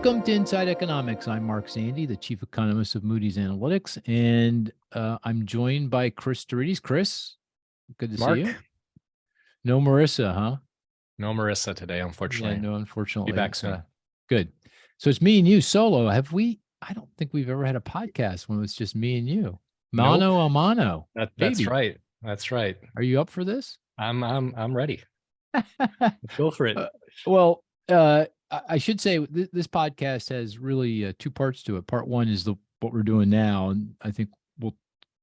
Welcome to Inside Economics. I'm Mark Sandy, the chief economist of Moody's Analytics, and I'm joined by Chris Dorides. Chris, good to see you. No Marissa, huh? No Marissa today, unfortunately. Yeah, no, unfortunately. Be back soon. Good. So it's me and you solo. Have we? I don't think we've ever had a podcast when it's just me and you. Mano a mano. That's right. That's right. Are you up for this? I'm ready. Go for it. I should say this podcast has really two parts to it. Part one is what we're doing now, and I think a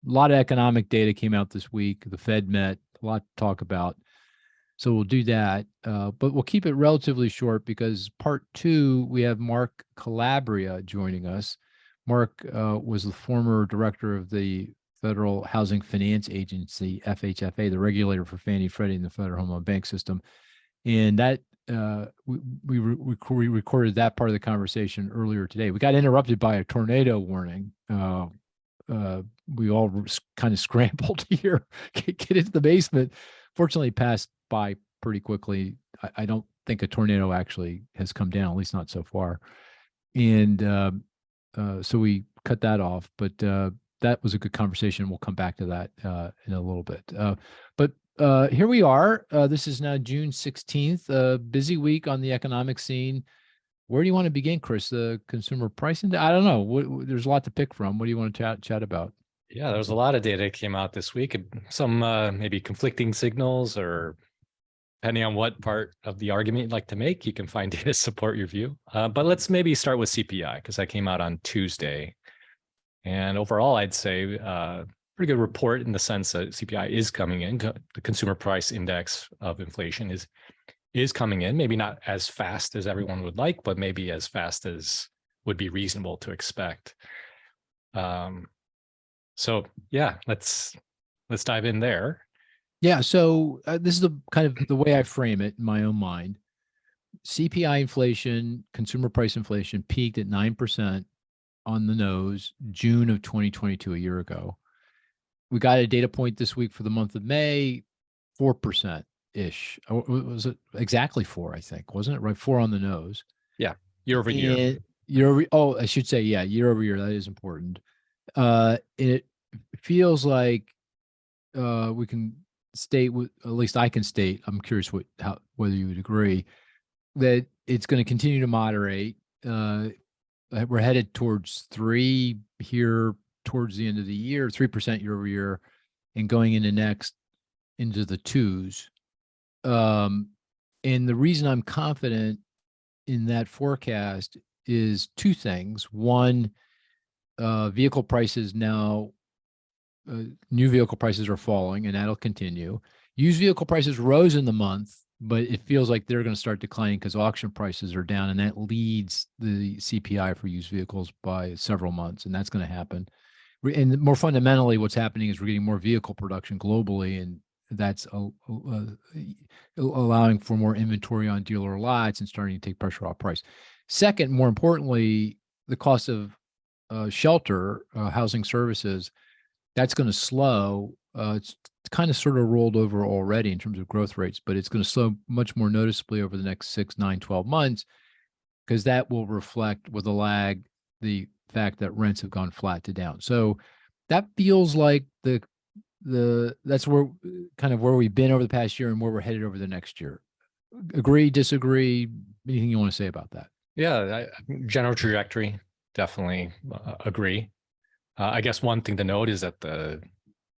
lot of economic data came out this week. The Fed met, a lot to talk about, so we'll do that. But we'll keep it relatively short because part two we have Mark Calabria joining us. Mark was the former director of the Federal Housing Finance Agency, FHFA, the regulator for Fannie, Freddie, and the Federal Home Loan Bank System, and that. We recorded that part of the conversation earlier today. We got interrupted by a tornado warning. We all kind of scrambled here, get into the basement. Fortunately, it passed by pretty quickly. I don't think a tornado actually has come down, at least not so far. And so we cut that off. But that was a good conversation. We'll come back to that in a little bit. But here we are. This is now June 16th, a busy week on the economic scene. Where do you want to begin, Chris? The consumer price index? I don't know. There's a lot to pick from. What do you want to chat about? Yeah, there was a lot of data that came out this week. Some maybe conflicting signals, or depending on what part of the argument you'd like to make, you can find data to support your view. But let's maybe start with CPI, because that came out on Tuesday. And overall, I'd say pretty good report in the sense that CPI is coming in. The consumer price index of inflation is coming in, maybe not as fast as everyone would like, but maybe as fast as would be reasonable to expect. So yeah, let's dive in there. Yeah, so this is the kind of the way I frame it in my own mind. CPI inflation, consumer price inflation, peaked at 9% on the nose, June of 2022, a year ago. We got a data point this week for the month of May, 4%-ish. Was it exactly 4, I think, wasn't it? Right, 4 on the nose. Yeah, year over year. I should say, yeah, year over year. That is important. It feels like we can state, at least I can state, I'm curious whether you would agree, that it's going to continue to moderate. We're headed towards 3 here towards the end of the year, 3% year over year, and going into the 2s. And the reason I'm confident in that forecast is two things. One, vehicle prices now, new vehicle prices are falling, and that'll continue. Used vehicle prices rose in the month, but it feels like they're going to start declining because auction prices are down, and that leads the CPI for used vehicles by several months, and that's going to happen. And more fundamentally, what's happening is we're getting more vehicle production globally, and that's allowing for more inventory on dealer lots and starting to take pressure off price. Second, more importantly, the cost of shelter, housing services, that's going to slow. It's kind of sort of rolled over already in terms of growth rates, but it's going to slow much more noticeably over the next 6, 9, 12 months, because that will reflect with a lag the fact that rents have gone flat to down. So that feels like that's where we've been over the past year and where we're headed over the next year. Agree, disagree? Anything you want to say about that? Yeah, general trajectory, definitely agree. I guess one thing to note is that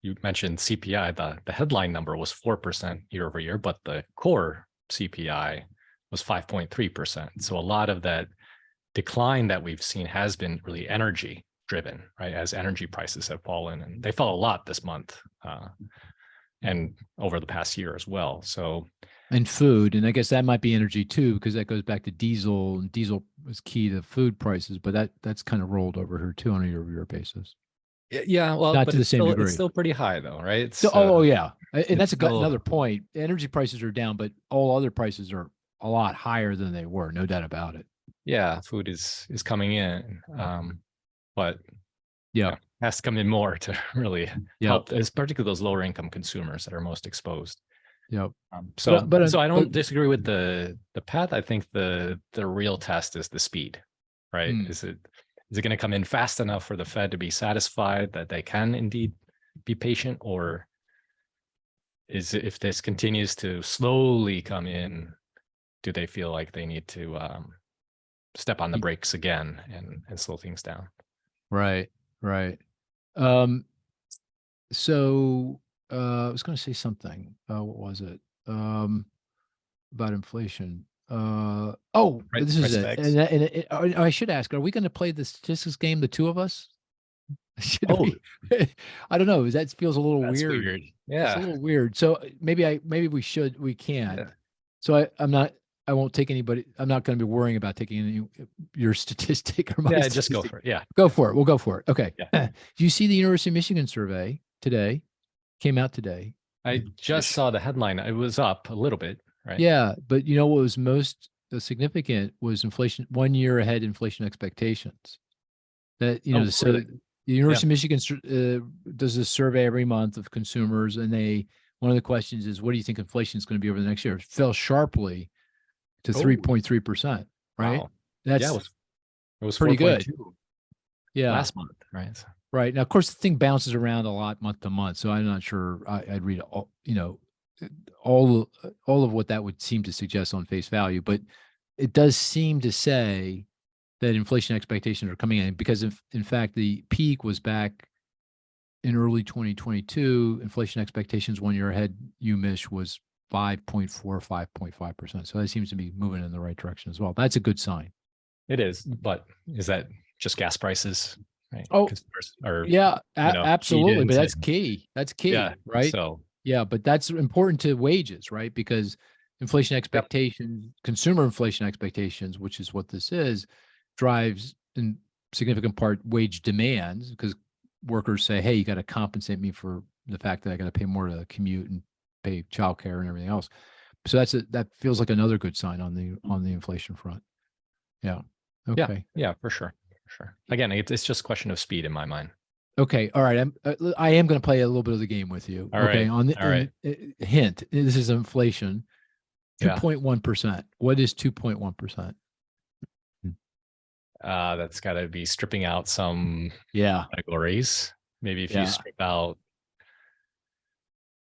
you mentioned CPI, the headline number was 4% year over year, but the core CPI was 5.3%. So a lot of that decline that we've seen has been really energy driven, right? As energy prices have fallen, and they fell a lot this month and over the past year as well. So, and food, and I guess that might be energy too, because that goes back to diesel, and diesel is key to food prices, but that's kind of rolled over here too on a year-over-year basis. Yeah, well, not to the same degree. It's still pretty high though, right? Yeah, and that's another point. Energy prices are down, but all other prices are a lot higher than they were, no doubt about it. Yeah, food is coming in, but yeah, has to come in more to really help, particularly those lower income consumers that are most exposed. Yeah. So I don't disagree with the path. I think the real test is the speed, right? Is it going to come in fast enough for the Fed to be satisfied that they can indeed be patient, or is it, if this continues to slowly come in, do they feel like they need to step on the brakes again and slow things down? Right. So I was going to say something. What was it? About inflation. This is it. And I should ask, are we going to play the statistics game, the two of us? Should we? I don't know. That feels a little weird. Yeah. It's a little weird. So maybe we can. Yeah. So I won't take anybody. I'm not going to be worrying about taking your statistic or my statistic. Just go for it. Yeah. Go for it. We'll go for it. Okay. Yeah. Do you see the University of Michigan survey today? Came out today. I just saw the headline. It was up a little bit, right? Yeah. But you know what was most significant was inflation, 1 year ahead inflation expectations. That, so really? The University of Michigan does a survey every month of consumers, and one of the questions is, what do you think inflation is going to be over the next year? It fell sharply to 3.3%, right? Wow. It was pretty good. Yeah. Last month, right? Right. Now, of course, the thing bounces around a lot month to month, so I'm not sure I'd read all of what that would seem to suggest on face value, but it does seem to say that inflation expectations are coming in, because in fact, the peak was back in early 2022. Inflation expectations 1 year ahead, UMich, was 5.4, 5.5%. So that seems to be moving in the right direction as well. That's a good sign. It is, but is that just gas prices? Right? Absolutely. But that's key. That's key, right? So but that's important to wages, right? Because inflation expectations, consumer inflation expectations, which is what this is, drives in significant part wage demands, because workers say, hey, you got to compensate me for the fact that I got to pay more to commute and pay childcare and everything else. So that feels like another good sign on the inflation front. Yeah. Okay. Yeah, for sure. Again, it's just a question of speed in my mind. Okay. All right. I am going to play a little bit of the game with you. All right. Hint. This is inflation. 2.1%. What is 2.1%? That's got to be stripping out some categories. Maybe if you strip out.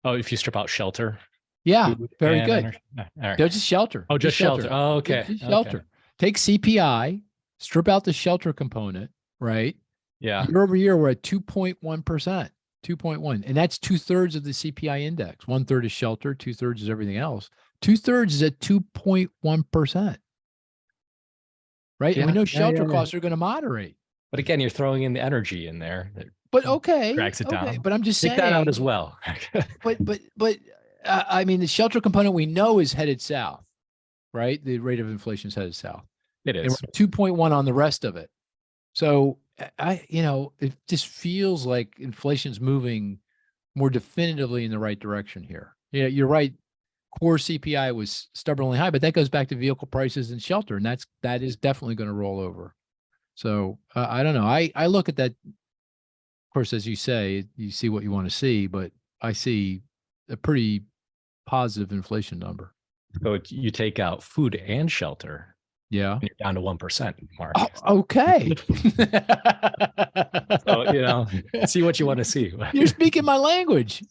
Oh, if you strip out shelter. Yeah, very good. All right. No, just shelter. Oh, just shelter. Oh, okay. Just shelter. Okay. Take CPI, strip out the shelter component, right? Yeah. Year over year, we're at 2.1%, 2.1. And that's 2/3 of the CPI index. 1/3 is shelter, 2/3 is everything else. 2/3 is at 2.1%. Right? And we know shelter costs are going to moderate. But again, you're throwing in the energy in there. But drags it down. But I'm just saying. Take that out as well. but I mean, the shelter component we know is headed south, right? The rate of inflation is headed south. It is. And we're 2.1 on the rest of it. So it just feels like inflation's moving more definitively in the right direction here. Yeah, you're right. Core CPI was stubbornly high, but that goes back to vehicle prices and shelter, and that is definitely going to roll over. So I don't know. I look at that. Of course, as you say, you see what you want to see, but I see a pretty positive inflation number. So you take out food and shelter. Yeah. And you're down to 1%, Mark. Oh, okay. So, see what you want to see. You're speaking my language.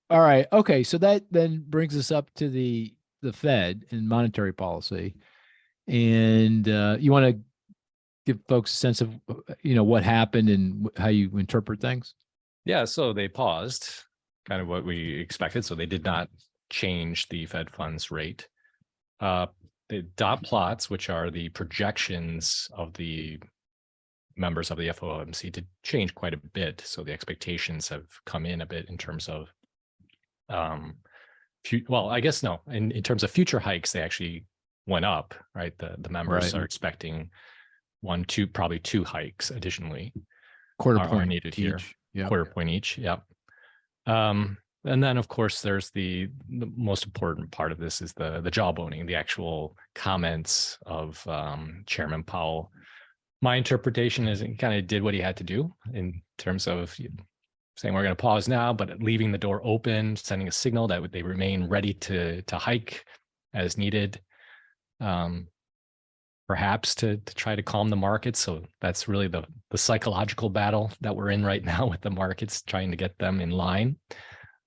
All right. Okay. So that then brings us up to the Fed and monetary policy. And you want to give folks a sense of, what happened and how you interpret things? Yeah. So they paused, kind of what we expected. So they did not change the Fed funds rate. The dot plots, which are the projections of the members of the FOMC, did change quite a bit. So the expectations have come in a bit in terms of, I guess no. In terms of future hikes, they actually went up, right? The members are expecting probably two hikes additionally. Quarter point needed each. Here. Yep. Quarter point each. Yep. And then, of course, there's the most important part of this is the jawboning, the actual comments of Chairman Powell. My interpretation is it kind of did what he had to do in terms of saying we're going to pause now, but leaving the door open, sending a signal that they remain ready to hike as needed. perhaps to try to calm the markets. So that's really the psychological battle that we're in right now with the markets, trying to get them in line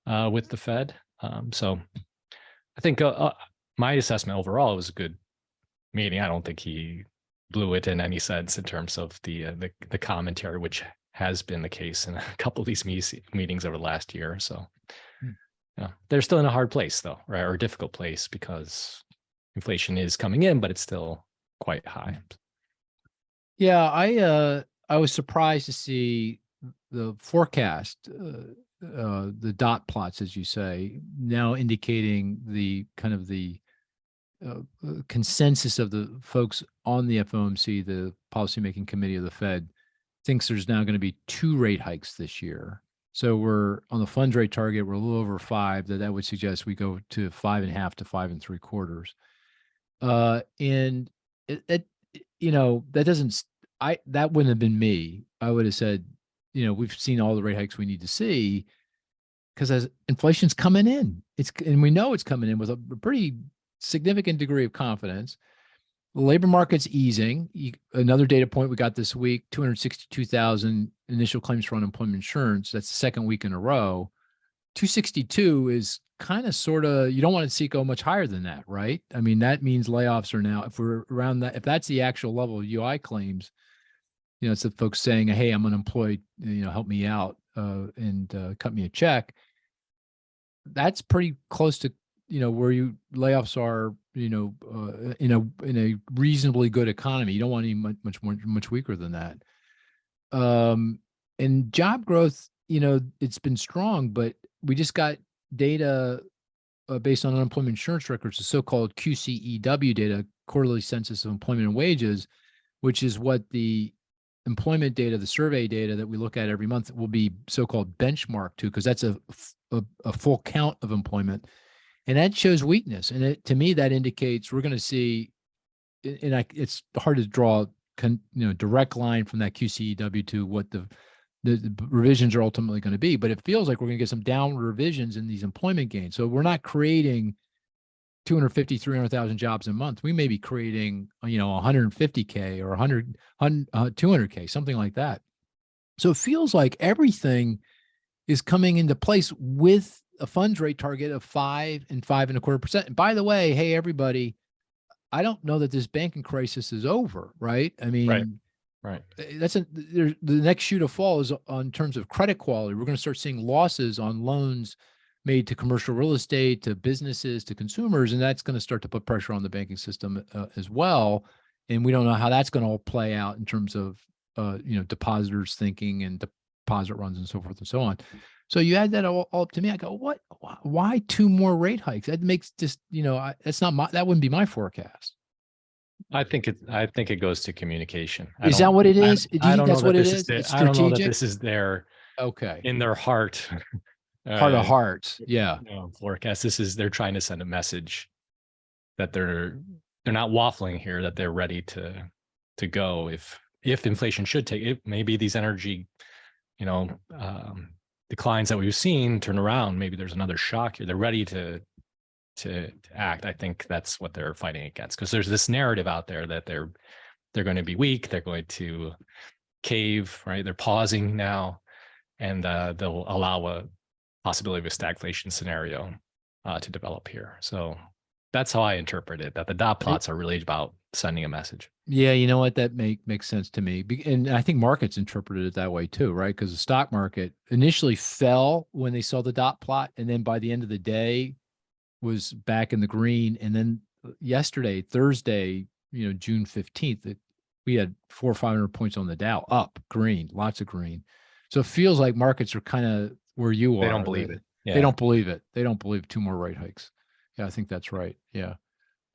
with the Fed. So I think my assessment overall was a good meeting. I don't think he blew it in any sense in terms of the commentary, which has been the case in a couple of these meetings over the last year. So yeah, they're still in a hard place though, right? Or a difficult place because inflation is coming in, but it's still quite high. Yeah, I was surprised to see the forecast, the dot plots, as you say, now indicating the kind of the consensus of the folks on the FOMC, the policymaking committee of the Fed, thinks there's now going to be 2 rate hikes this year. So we're on the funds rate target, we're a little over 5. That would suggest we go to 5.5 to 5 3/4. And it that doesn't, that wouldn't have been me. I would have said, we've seen all the rate hikes we need to see, because as inflation's coming in, and we know it's coming in with a pretty significant degree of confidence. The labor market's easing. Another data point we got this week: 262,000 initial claims for unemployment insurance. That's the second week in a row. 262 is kind of sort of, you don't want to see it go much higher than that, right? I mean, that means layoffs are now, if we're around that, if that's the actual level of UI claims, it's the folks saying, hey, I'm unemployed, help me out and cut me a check. That's pretty close to, where layoffs are, in a reasonably good economy. You don't want any much weaker than that. And job growth, it's been strong, but we just got data based on unemployment insurance records, the so-called QCEW data, quarterly census of employment and wages, which is what the employment data, the survey data that we look at every month, will be so-called benchmarked to, because that's a full count of employment. And that shows weakness. And to me, that indicates we're going to see, and it's hard to draw direct line from that QCEW to what the revisions are ultimately going to be, but it feels like we're going to get some downward revisions in these employment gains. So we're not creating 250, 300,000 jobs a month. We may be creating, 150K or 200K, something like that. So it feels like everything is coming into place with a funds rate target of 5 and 5.25%. And by the way, hey, everybody, I don't know that this banking crisis is over, right? I mean, right. That's the next shoe to fall is on terms of credit quality. We're going to start seeing losses on loans made to commercial real estate, to businesses, to consumers, and that's going to start to put pressure on the banking system as well. And we don't know how that's going to all play out in terms of depositors thinking and deposit runs and so forth and so on. So you add that all up to me. I go, what? Why 2 more rate hikes? That makes just that's not that wouldn't be my forecast. I think it goes to communication. Is that what it is? Do you think that's what it is? It's strategic? I don't know that this is their in their heart of hearts. Yeah. Forecast. They're trying to send a message that they're not waffling here, that they're ready to go if inflation should take it. Maybe these energy, declines that we've seen turn around. Maybe there's another shock here. They're ready to act. I think that's what they're fighting against, because there's this narrative out there that they're going to be weak, they're going to cave, right? They're pausing now, and they'll allow a possibility of a stagflation scenario to develop here. So that's how I interpret it, that the dot plots are really about sending a message. Yeah, you know what? That makes sense to me. And I think markets interpreted it that way too, right? Because the stock market initially fell when they saw the dot plot, and then by the end of the day was back in the green. And then yesterday, Thursday, June 15th, we had 400 or 500 points on the Dow, up, green, lots of green. So it feels like markets are kind of where you are. They don't believe it. Yeah. They don't believe it. They don't believe 2 more rate hikes. Yeah, I think that's right. Yeah.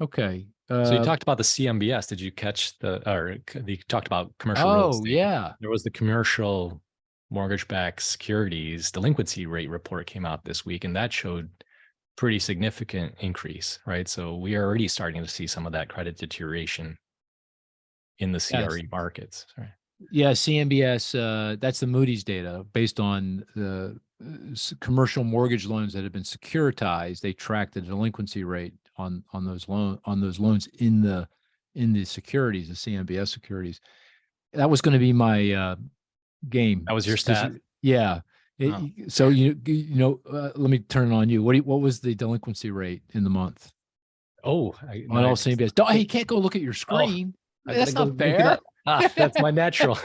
Okay. So you talked about the CMBS. Did you catch you talked about commercial real estate? Yeah. There was the commercial mortgage-backed securities delinquency rate report came out this week, and that showed pretty significant increase, right? So we are already starting to see some of that credit deterioration in the CRE markets. Right? Yeah, CMBS, that's the Moody's data based on the commercial mortgage loans that have been securitized. They track the delinquency rate on those loans in in the securities, the CMBS securities. That was going to be my game. That was your stat? Yeah. So let me turn it on you. What was the delinquency rate in the month? Oh, on all CMBS. Don't, hey, you can't go look at your screen. That's not fair. That's my natural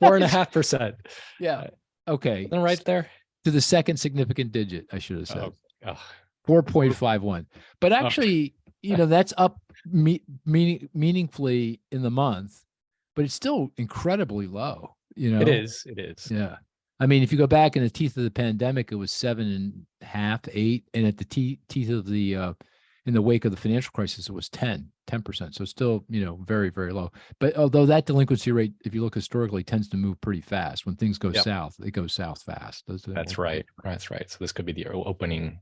4.5%. Yeah. Okay. Right there. To the second significant digit, I should have said. 4.51. But actually, that's up meaningfully in the month, but it's still incredibly low. It is. Yeah. I mean, if you go back in the teeth of the pandemic, it was 7.5, 8, and at the teeth of the in the wake of the financial crisis, it was 10%. So still, very, very low. But although that delinquency rate, if you look historically, tends to move pretty fast. When things go south, it goes south fast. That's right. So this could be the opening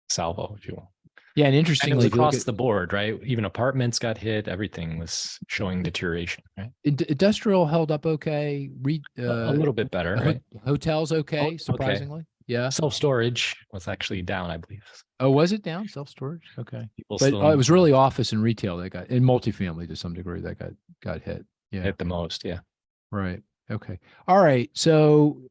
salvo, if you will. Yeah, and interestingly, and across the board, right? Even apartments got hit. Everything was showing deterioration, right? Industrial held up okay. A little bit better, right? Hotels okay, surprisingly. Okay. Yeah. Self-storage was actually down, I believe. Oh, was it down? Self-storage? Okay. But it was really office and retail that got, and multifamily to some degree that got hit. Yeah. Hit the most, yeah. Right. Okay. All right. So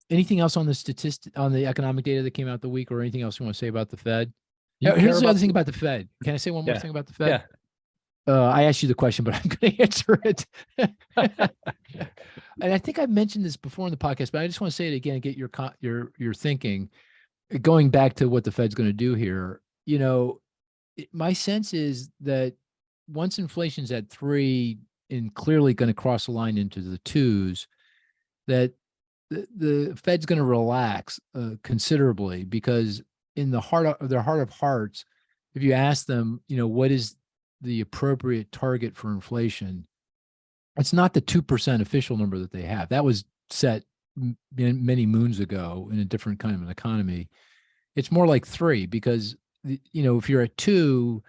anything else on the economic data that came out the week, or anything else you want to say about the Fed? Here's the other thing about the Fed. Can I say one more thing about the Fed? Yeah. I asked you the question, but I'm going to answer it. And I think I've mentioned this before in the podcast, but I just want to say it again and get your thinking. Going back to what the Fed's going to do here, my sense is that once inflation's at 3 and clearly going to cross the line into the 2s, that the Fed's going to relax considerably, because in the heart of hearts, if you ask them, what is the appropriate target for inflation, it's not the 2% official number that they have. That was set many moons ago in a different kind of an economy. It's more like 3, because if you're at 2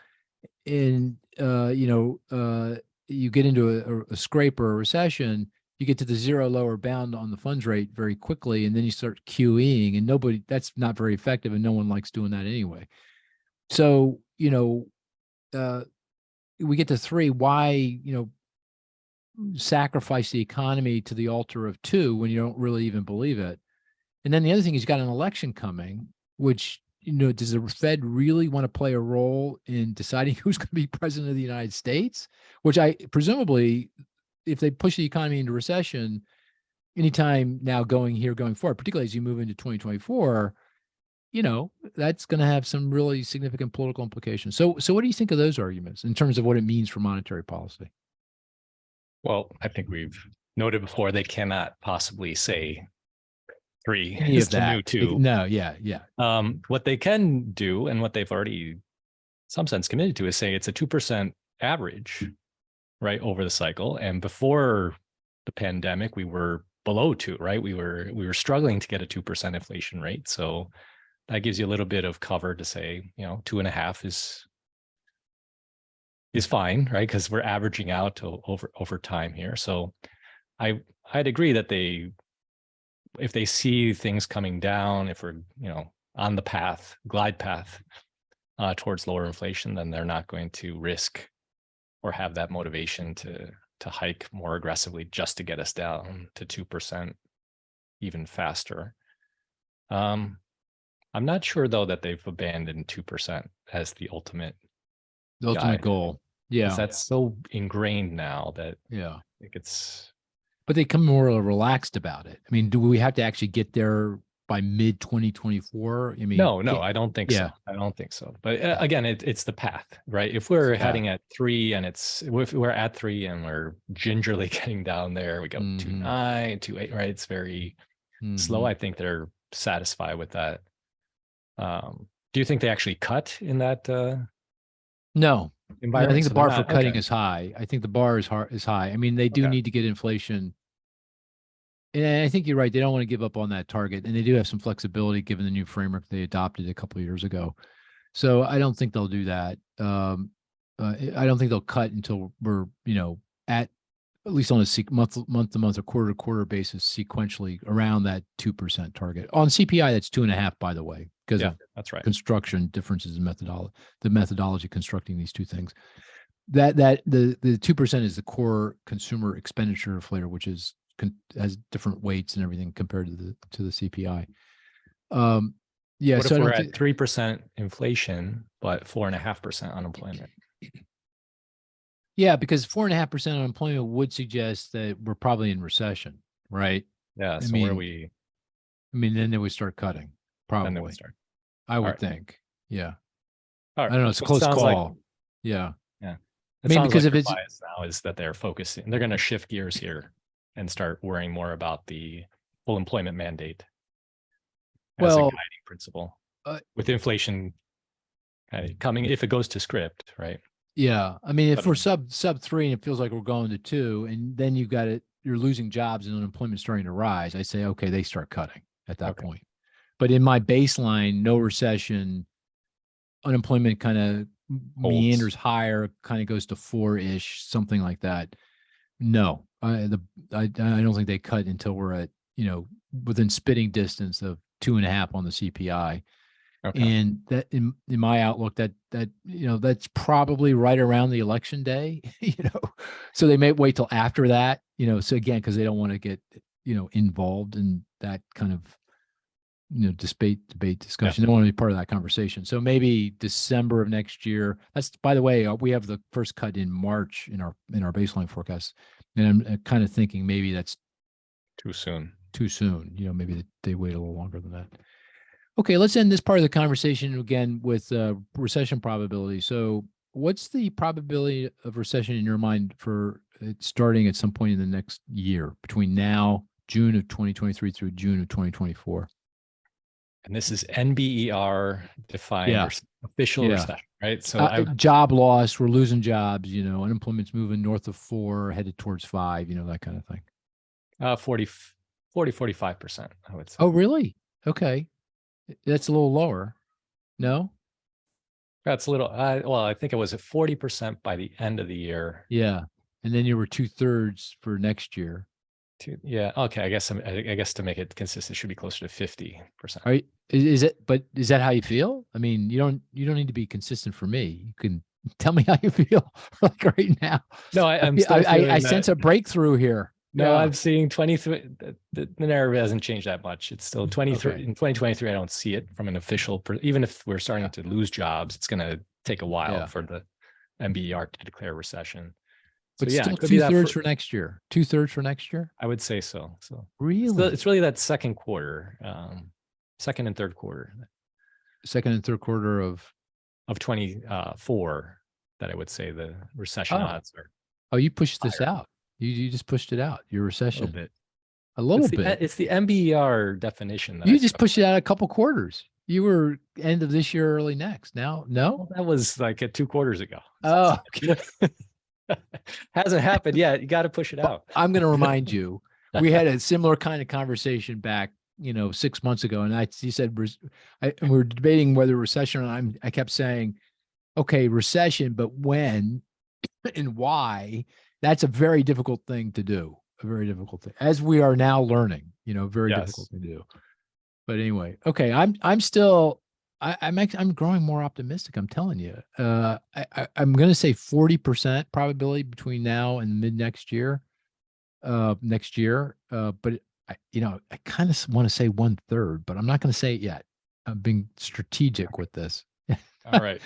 and you get into a scrape or a recession, you get to the zero lower bound on the funds rate very quickly, and then you start QEing, and that's not very effective, and no one likes doing that anyway. So, we get to 3, why, sacrifice the economy to the altar of 2 when you don't really even believe it? And then the other thing is, you got an election coming, which, does the Fed really want to play a role in deciding who's going to be president of the United States? Which presumably, if they push the economy into recession anytime now going forward, particularly as you move into 2024, that's going to have some really significant political implications. So what do you think of those arguments in terms of what it means for monetary policy? Well, I think we've noted before, they cannot possibly say 3 is the new 2. No, yeah. What they can do, and what they've already, in some sense, committed to, is say it's a 2% average, right, over the cycle. And before the pandemic, we were below 2, right? We were struggling to get a 2% inflation rate. So that gives you a little bit of cover to say, 2.5 is fine, right? Because we're averaging out over time here. So I'd agree that if they see things coming down, if we're on the glide path towards lower inflation, then they're not going to risk or have that motivation to hike more aggressively just to get us down to 2% even faster. I'm not sure, though, that they've abandoned 2% as the ultimate goal. Yeah, that's so ingrained now that I think it's. But they come more relaxed about it. I mean, do we have to actually get there by mid 2024? I mean, no, I don't think so. I don't think so. But again, it's the path, right? If we're heading at 3 and if we're at 3 and we're gingerly getting down there, we go 2.9, 2.8, right? It's very slow. I think they're satisfied with that. Do you think they actually cut in that? No. I think the bar for cutting okay. is high. I think the bar is high. I mean, they do need to get inflation. And I think you're right. They don't want to give up on that target. And they do have some flexibility given the new framework they adopted a couple of years ago. So I don't think they'll do that. I don't think they'll cut until we're, at least on a month to month or quarter to quarter basis, sequentially around that 2% target. On CPI, that's 2.5, by the way, because that's right. Construction differences in the methodology constructing these two things. the 2% is the core consumer expenditure inflator, which is has different weights and everything compared to the CPI. Yeah. What So if I we're don't at 3% inflation, but 4.5% unemployment? Yeah, because 4.5% unemployment would suggest that we're probably in recession, right? Yeah. I So where mean, we then they would start cutting, then probably. would start. I would right. think. Yeah. All I right. don't know. It's a So it close sounds like, call. Yeah. yeah. I It mean, sounds because like if your it's bias now is that they're focusing, they're going to shift gears here and start worrying more about the full employment mandate as a well, guiding principle uh, with inflation kind of coming, if it goes to script, right? yeah. I mean, if But we're sub 3 and it feels like we're going to 2, and then you've got it, you're losing jobs and unemployment starting to rise. I say, okay, they start cutting at that okay. point. But in my baseline, no recession, unemployment kind of meanders higher, kind of goes to 4-ish, something like that. No, I don't think they cut until we're at, within spitting distance of 2.5 on the CPI. Okay. And that in my outlook, that's probably right around the election day, so they may wait till after that, so again, because they don't want to get, involved in that kind of, debate discussion. They don't want to be part of that conversation. So maybe December of next year. That's, by the way, we have the first cut in March in our baseline forecast, and I'm kind of thinking maybe that's Too soon. Maybe they wait a little longer than that. Okay, let's end this part of the conversation again with recession probability. So, what's the probability of recession in your mind for it starting at some point in the next year, between now, June of 2023 through June of 2024? And this is NBER defined official recession, right? So job loss, we're losing jobs, unemployment's moving north of 4, headed towards 5, that kind of thing. 45%, I would say. Oh, really? Okay. That's a little lower. No? That's a little, well, I think it was at 40% by the end of the year. Yeah. And then you were 2/3 for next year. Yeah. Okay. I guess to make it consistent, it should be closer to 50%. Right. Is that how you feel? I mean, you don't need to be consistent for me. You can tell me how you feel like right now. No, I sense a breakthrough here. No, I'm seeing 23. The narrative hasn't changed that much. It's still 23 in 2023. I don't see it from an official, even if we're starting to lose jobs, it's going to take a while for the NBER to declare recession. But still 2/3 for next year. 2/3 for next year? I would say so. So really, it's really that second quarter, second and third quarter. Second and third quarter of 24 that I would say the recession odds are. Oh, you pushed this out. You just pushed it out. Your recession. A little bit. It's the NBER definition. You just pushed it out a couple quarters. You were end of this year, early next. Now, no? Well, that was like 2 quarters ago. Oh, hasn't happened yet. You got to push it out. I'm going to remind you, we had a similar kind of conversation back, 6 months ago. And you said, we were debating whether recession, and I kept saying, okay, recession, but when and why? That's a very difficult thing to do. A very difficult thing, as we are now learning, very difficult to do. But anyway, okay, I'm still, I'm growing more optimistic. I'm telling you, I'm going to say 40% probability between now and mid next year. But I kind of want to say 1/3, but I'm not going to say it yet. I'm being strategic with this. All right,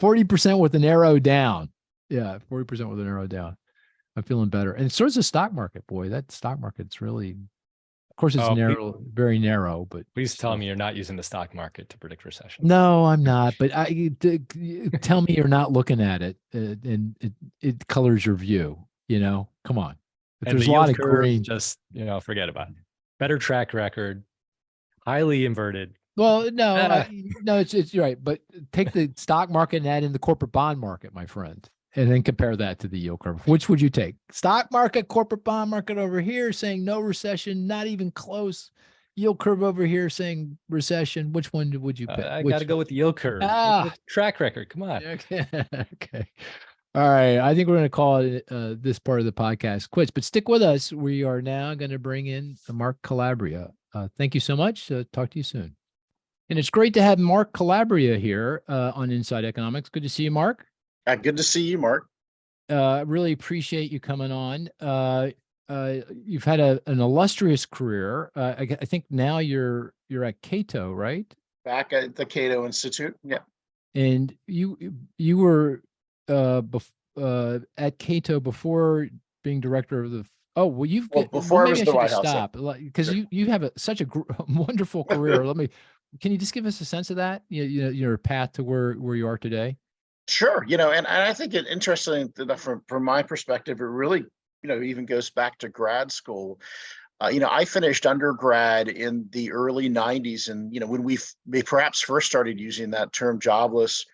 40% with an arrow down. Yeah, 40% with an arrow down. I'm feeling better. And so is the stock market, boy. That stock market's really, of course, it's narrow, very narrow, but please tell me you're not using the stock market to predict recession. No, I'm not. But tell me you're not looking at it, and it colors your view. Come on. If and there's the a lot of curve, green. just forget about it. Better track record, highly inverted. Well, no, no, it's right. But take the stock market and add in the corporate bond market, my friend, and then compare that to the yield curve. Which would you take? Stock market, corporate bond market over here saying no recession, not even close. Yield curve over here saying recession. Which one would you pick? I got to go with the yield curve. Track record. Come on. Okay. Okay. All right. I think we're going to call it this part of the podcast quits, but stick with us. We are now going to bring in Mark Calabria. Thank you so much. Talk to you soon. And it's great to have Mark Calabria here on Inside Economics. Good to see you, Mark. Good to see you, Mark. Really appreciate you coming on. You've had an illustrious career. I think now you're at Cato, right? Back at the Cato Institute. Yeah. And you were at Cato before being director of the. Oh well, Well, before I maybe was I the should White just House. stop because Sure. you have such a wonderful career. Can you just give us a sense of that? Your path to where you are today. Sure. And I think it interesting that from my perspective, it really, even goes back to grad school. I finished undergrad in the early 90s. And, when we perhaps first started using that term jobless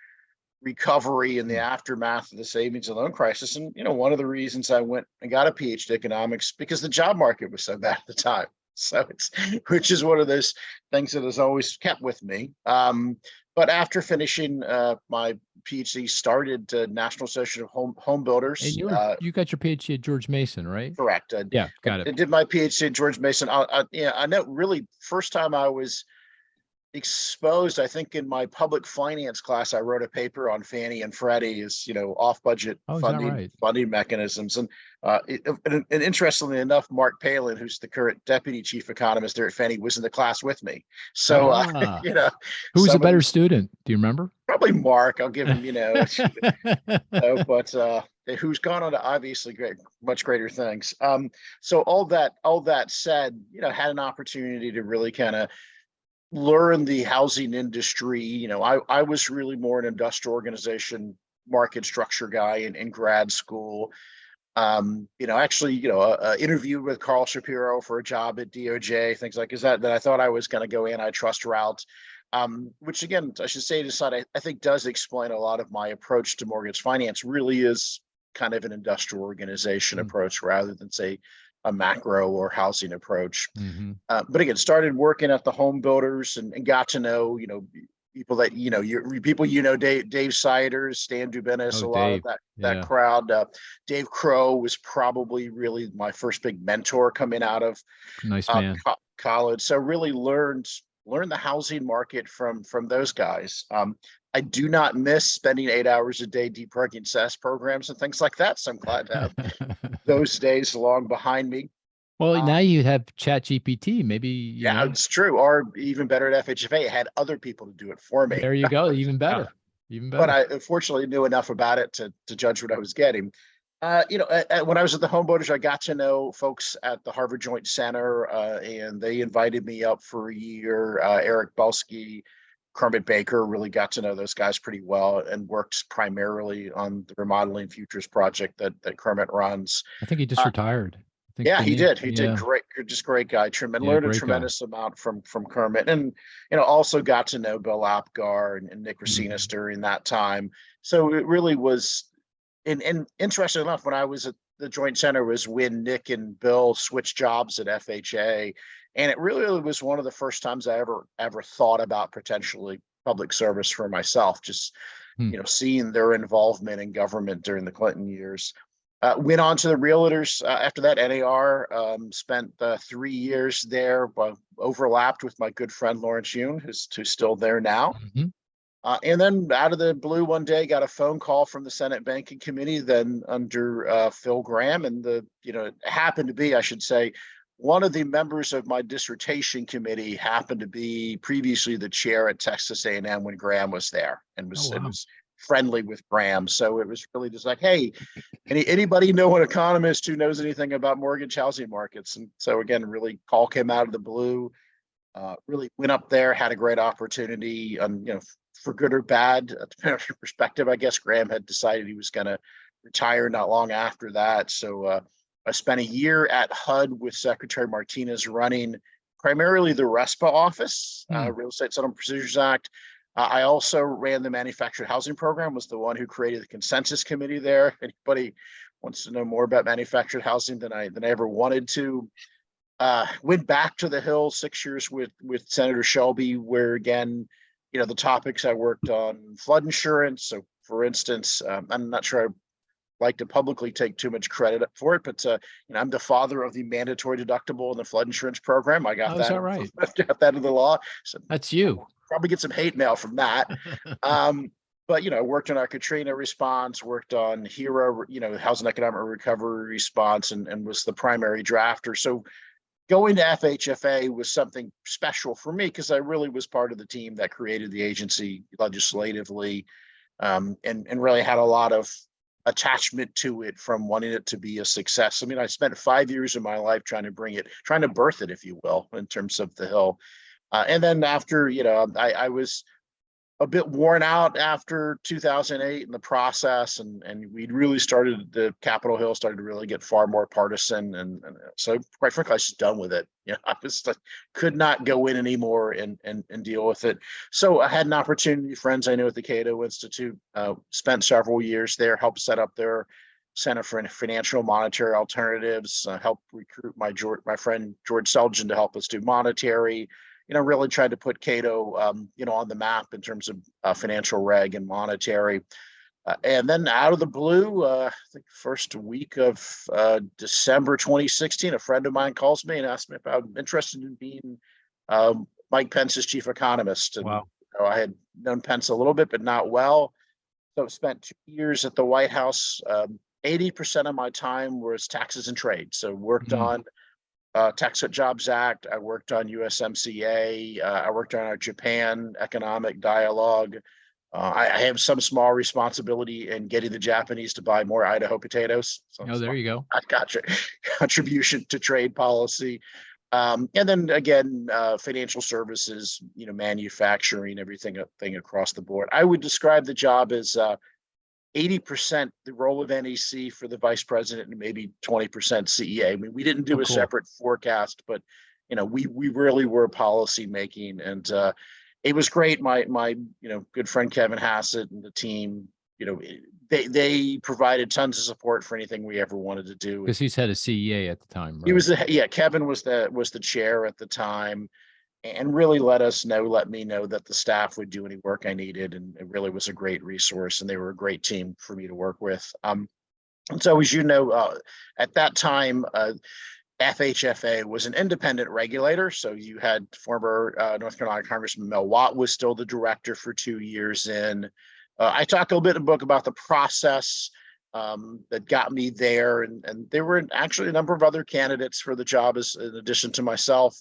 recovery in the aftermath of the savings and loan crisis. And, one of the reasons I went and got a PhD in economics, because the job market was so bad at the time. So which is one of those things that has always kept with me. But after finishing my PhD, started National Association of Home Builders. And you got your PhD at George Mason, right? Correct. Yeah, got it. I did my PhD at George Mason. I know really first time I was exposed, I think in my public finance class, I wrote a paper on Fannie and Freddie as, off budget funding mechanisms. And interestingly enough, Mark Palin, who's the current deputy chief economist there at Fannie, was in the class with me. So, who was a better student? Do you remember? Probably Mark. I'll give him, but who's gone on to obviously much greater things. So all that said, had an opportunity to really kind of learn the housing industry. I was really more an industrial organization market structure guy in grad school. Interviewed with Carl Shapiro for a job at DOJ, things like that I thought I was going to go antitrust route. Which again, I should say to side, I think does explain a lot of my approach to mortgage finance really is kind of an industrial organization approach rather than say a macro or housing approach. But again, started working at the home builders and got to know, people that, Dave Siders, Stan Dubinis, lot of that crowd. Dave Crow was probably really my first big mentor coming out of college. So really learned the housing market from those guys. I do not miss spending 8 hours a day debugging SaaS programs and things like that. So I'm glad to have those days long behind me. Well, now you have ChatGPT. Maybe yeah, it's true. Or even better at FHFA, I had other people to do it for me. There you go. Even better. Even better. But I fortunately knew enough about it to judge what I was getting. When I was at the home builders, I got to know folks at the Harvard Joint Center, and they invited me up for a year. Eric Belsky, Kermit Baker, really got to know those guys pretty well and worked primarily on the Remodeling Futures project that Kermit runs. I think he just retired. Yeah, he did. He did great. Just great guy. Learned a tremendous amount from Kermit, and also got to know Bill Apgar and Nick Racinas during that time. So it really was. And interesting enough, when I was at the Joint Center was when Nick and Bill switched jobs at FHA, and it really was one of the first times I ever thought about potentially public service for myself. Just seeing their involvement in government during the Clinton years. Went on to the realtors after that. NAR spent 3 years there, but overlapped with my good friend Lawrence Yoon, who's still there now. And then out of the blue one day, got a phone call from the Senate Banking Committee, then under Phil Gramm, and it happened to be, I should say, one of the members of my dissertation committee happened to be previously the chair at Texas A&M when Graham was there, and was friendly with Graham. So it was really just like, hey, anybody know an economist who knows anything about mortgage housing markets? And so again, really call came out of the blue. Really went up there, had a great opportunity. For good or bad, depending on your perspective, I guess Graham had decided he was going to retire not long after that. So I spent a year at HUD with Secretary Martinez running primarily the RESPA office, Real Estate Settlement Procedures Act. I also ran the manufactured housing program, was the one who created the consensus committee there. If anybody wants to know more about manufactured housing than I ever wanted to. Went back to the Hill 6 years with Senator Shelby, where again, the topics I worked on, flood insurance. So for instance, I'm not sure I'd like to publicly take too much credit for it, but I'm the father of the mandatory deductible in the flood insurance program. I got that. Is that right? Got that in the law. So that's you. Probably get some hate mail from that. but, worked on our Katrina response, worked on HERA, housing economic recovery response, and was the primary drafter. So going to FHFA was something special for me because I really was part of the team that created the agency legislatively, and really had a lot of attachment to it from wanting it to be a success. I mean, I spent 5 years of my life trying to birth it, if you will, in terms of the Hill. And then after, I was a bit worn out after 2008 in the process, and we'd really started, the Capitol Hill started to really get far more partisan, and so quite frankly, I was just done with it. I was like, could not go in anymore and deal with it. So I had an opportunity, friends I knew at the Cato Institute, spent several years there, helped set up their Center for Financial Monetary Alternatives, helped recruit my friend George Selgin to help us do monetary. Really tried to put Cato, on the map in terms of financial reg and monetary. And then out of the blue, I think first week of December 2016, a friend of mine calls me and asks me if I'm interested in being Mike Pence's chief economist. And, wow. I had known Pence a little bit, but not well. So spent 2 years at the White House. 80% of my time was taxes and trade. So worked on Tax Cut Jobs Act. I worked on USMCA. I worked on our Japan economic dialogue. I have some small responsibility in getting the Japanese to buy more Idaho potatoes. So there you go. I got your contribution to trade policy. And then again, financial services, manufacturing, everything across the board. I would describe the job as 80% the role of NEC for the vice president and maybe 20% CEA. I mean, we didn't do a separate forecast, but we really were policy making, and it was great. My good friend Kevin Hassett and the team, they provided tons of support for anything we ever wanted to do. Because he's had a CEA at the time, right? He was Kevin was the chair at the time, and really let me know that the staff would do any work I needed. And it really was a great resource, and they were a great team for me to work with. And so, as you know, at that time, FHFA was an independent regulator. So you had former North Carolina Congressman Mel Watt was still the director for 2 years in. I talk a little bit in the book about the process that got me there. And there were actually a number of other candidates for the job in addition to myself.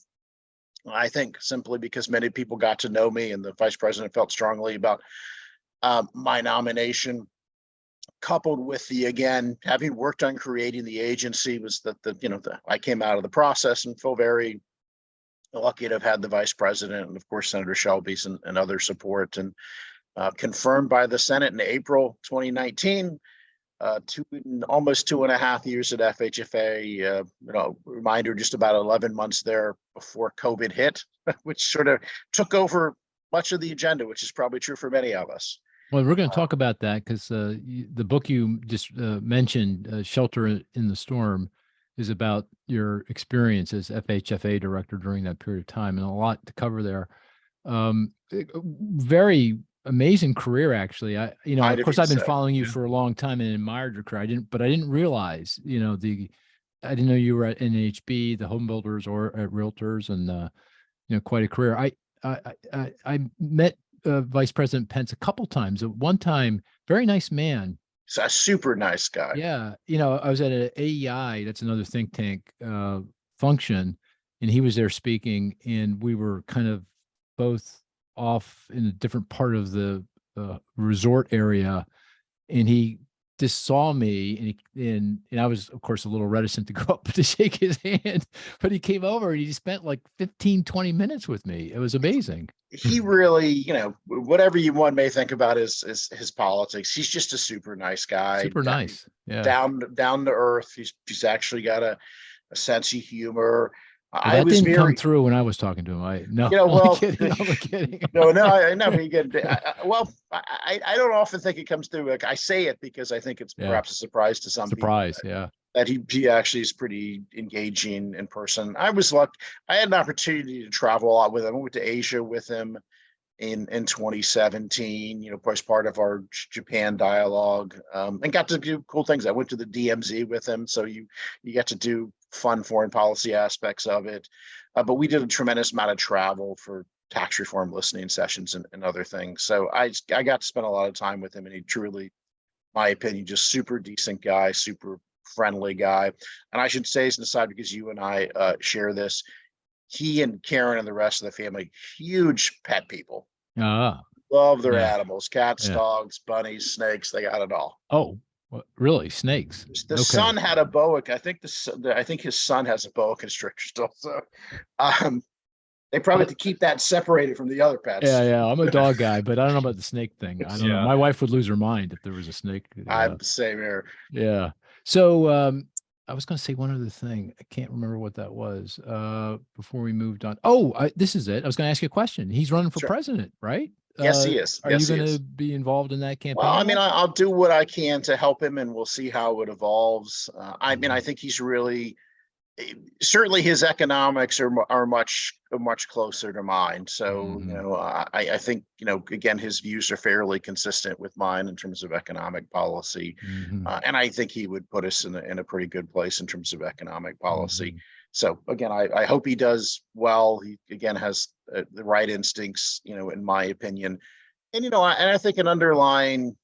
I think simply because many people got to know me and the vice president felt strongly about my nomination, coupled with again, having worked on creating the agency, was that I came out of the process and feel very lucky to have had the vice president and of course Senator Shelby's and other support, and confirmed by the Senate in April 2019. Almost 2.5 years at FHFA. Reminder, just about 11 months there before COVID hit, which sort of took over much of the agenda, which is probably true for many of us. Well, we're going to talk about that because the book you just mentioned, Shelter in the Storm, is about your experience as FHFA director during that period of time, and a lot to cover there. Very amazing career, actually. Of course, I've been following you for a long time and admired your career. I didn't realize, I didn't know you were at NHB, the home builders, or at Realtors, and quite a career. I met Vice President Pence a couple times. At one time, very nice man. He's a super nice guy. Yeah, I was at an AEI, that's another think tank function, and he was there speaking, and we were kind of both off in a different part of the resort area, and he just saw me, and I was of course a little reticent to go up to shake his hand, but he came over and he spent like 15-20 minutes with me. It was amazing. He really, whatever one may think about his politics, he's just a super nice guy. Super nice. Yeah. Down to earth. He's actually got a sense of humor. Well, that didn't come through when I was talking to him. I'm kidding. No, I know. Well, I don't often think it comes through. Like, I say it because I think it's perhaps a surprise to some people. That he actually is pretty engaging in person. I was lucky. I had an opportunity to travel a lot with him. I went to Asia with him in 2017, as part of our Japan dialogue, and got to do cool things. I went to the DMZ with him, so you get to do fun foreign policy aspects of it. But we did a tremendous amount of travel for tax reform listening sessions and other things. So I got to spend a lot of time with him, and he truly, my opinion, just super decent guy, super friendly guy. And I should say, as an aside, because you and I share this, he and Karen and the rest of the family, huge pet people. Love their animals, cats, dogs, bunnies, snakes. They got it all. Oh, really? Snakes? The son had a boa. I think his son has a boa constrictor still. So they probably have to keep that separated from the other pets. Yeah. I'm a dog guy, but I don't know about the snake thing. I don't know. My wife would lose her mind if there was a snake. I'm the same here. Yeah. So I was going to say one other thing. I can't remember what that was before we moved on. Oh, this is it. I was going to ask you a question. He's running for president, right? Yes, he is. Are you going to be involved in that campaign? Well, I mean, I'll do what I can to help him, and we'll see how it evolves. I mean, I think he's really, certainly his economics are much closer to mine. So, you know, I think, you know, again, his views are fairly consistent with mine in terms of economic policy. And I think he would put us in a pretty good place in terms of economic policy. So again, I hope he does well. He again has the right instincts, you know, in my opinion. And, you know, I think an underlying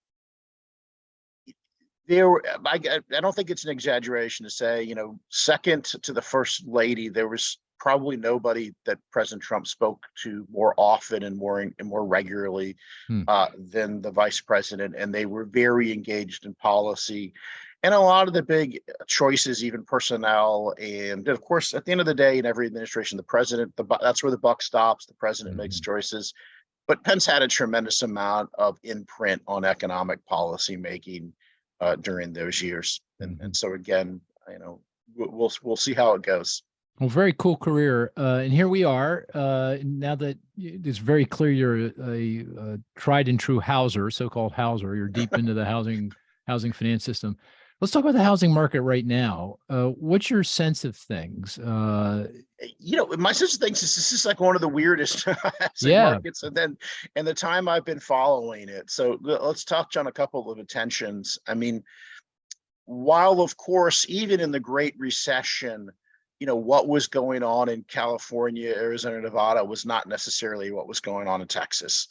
I don't think it's an exaggeration to say, you know, second to the first lady, there was probably nobody that President Trump spoke to more often and more regularly than the vice president. And they were very engaged in policy. And a lot of the big choices, even personnel, and of course, at the end of the day, in every administration, the president, that's where the buck stops. The president makes choices. But Pence had a tremendous amount of imprint on economic policy making during those years. And so again, you know, we'll see how it goes. Well, very cool career. And here we are. Now that it's very clear you're a tried and true houser, so-called houser, you're deep into the housing finance system. Let's talk about the housing market right now. What's your sense of things? You know, my sense of things is this is like one of the weirdest markets, and the time I've been following it. So let's touch on a couple of attentions. I mean, while of course, even in the Great Recession, you know, what was going on in California, Arizona, Nevada was not necessarily what was going on in Texas.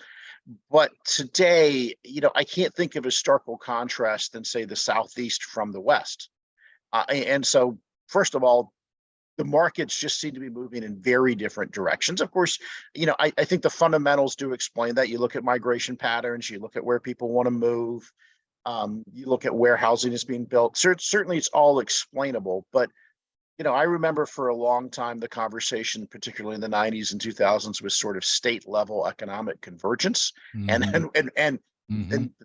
But today, you know, I can't think of a starker contrast than, say, the Southeast from the West. And so, first of all, the markets just seem to be moving in very different directions. Of course, you know, I think the fundamentals do explain that. You look at migration patterns, you look at where people want to move, you look at where housing is being built. Certainly, it's all explainable, but you know, I remember for a long time, the conversation, particularly in the 90s and 2000s, was sort of state level economic convergence. And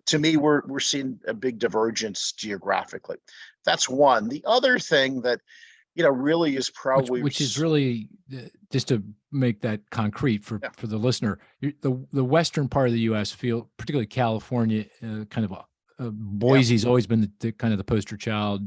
to me, we're seeing a big divergence geographically. That's one. The other thing that, you know, really is probably, which is really, just to make that concrete for the listener, the western part of the U.S. particularly California, kind of Boise's always been the kind of the poster child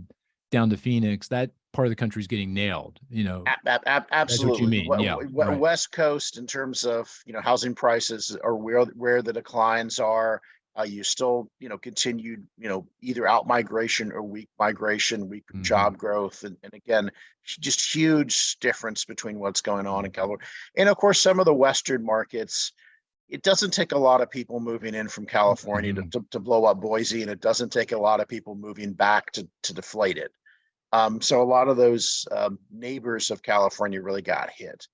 down to Phoenix. That part of the country is getting nailed, you know. Absolutely. That's what you mean. Yeah, right. West Coast, in terms of, you know, housing prices are where the declines are. You still, you know, continued, you know, either out migration or weak migration, weak job growth. And again, just huge difference between what's going on in California. And of course, some of the Western markets, it doesn't take a lot of people moving in from California to blow up Boise, and it doesn't take a lot of people moving back to deflate it. So a lot of those neighbors of California really got hit.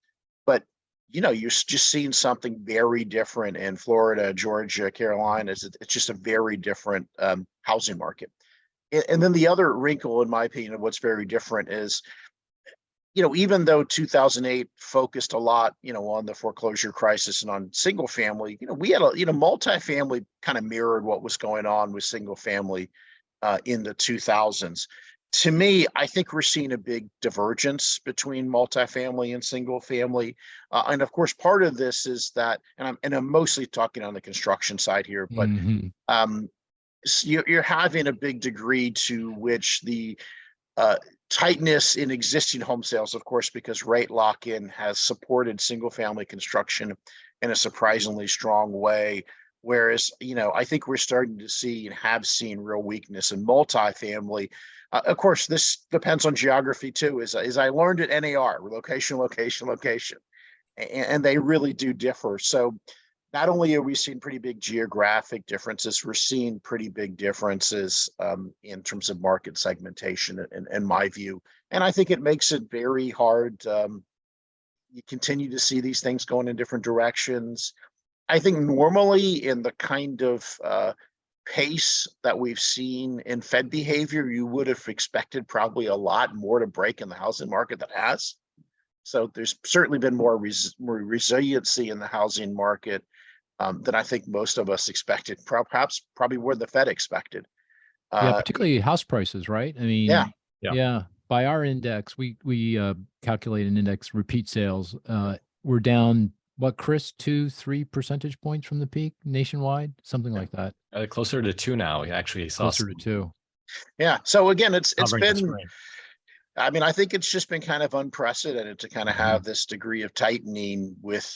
But, you know, you're just seeing something very different in Florida, Georgia, Carolinas. It's just a very different housing market. And then the other wrinkle, in my opinion, of what's very different is, you know, even though 2008 focused a lot, you know, on the foreclosure crisis and on single family, you know, we had multifamily kind of mirrored what was going on with single family in the 2000s. To me, I think we're seeing a big divergence between multifamily and single family. And of course, part of this is that, and I'm mostly talking on the construction side here, but you're having a big degree to which the tightness in existing home sales, of course, because rate lock-in has supported single family construction in a surprisingly strong way. Whereas, you know, I think we're starting to see and have seen real weakness in multifamily. Of course, this depends on geography too. As I learned at NAR, location. and they really do differ. So not only are we seeing pretty big geographic differences, we're seeing pretty big differences in terms of market segmentation, in my view. And I think it makes it very hard. You continue to see these things going in different directions. I think normally in the kind of pace that we've seen in Fed behavior, you would have expected probably a lot more to break in the housing market that has. So there's certainly been more resiliency in the housing market than I think most of us expected, perhaps probably more than the Fed expected. Yeah, particularly house prices, right? I mean, yeah. By our index, we calculate an index repeat sales. We're down what, Chris, 2-3 percentage points from the peak nationwide, something like that. Closer to 2 now. We actually saw closer to 2. Yeah. So again, it's been. I mean, I think it's just been kind of unprecedented to kind of have this degree of tightening with,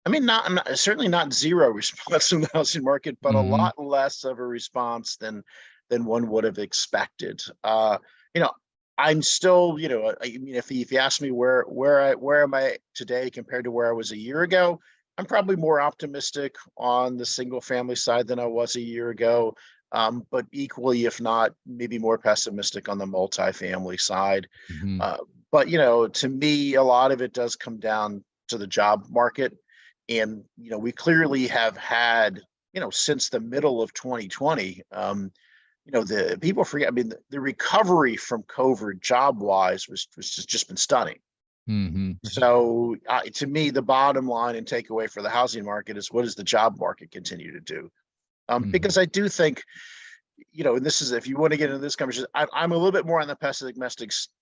I mean, certainly not zero response from the housing market, but a lot less of a response than one would have expected. You know, I'm still, you know, I mean, if you ask me where am I today compared to where I was a year ago, I'm probably more optimistic on the single family side than I was a year ago. But equally, if not, maybe more pessimistic on the multifamily side. But, you know, to me, a lot of it does come down to the job market. And, you know, we clearly have had, you know, since the middle of 2020, you know, the people forget, I mean, the recovery from COVID job wise was just been stunning. So to me, the bottom line and takeaway for the housing market is, what does the job market continue to do? Because I do think, you know, and this is, if you want to get into this conversation, I'm a little bit more on the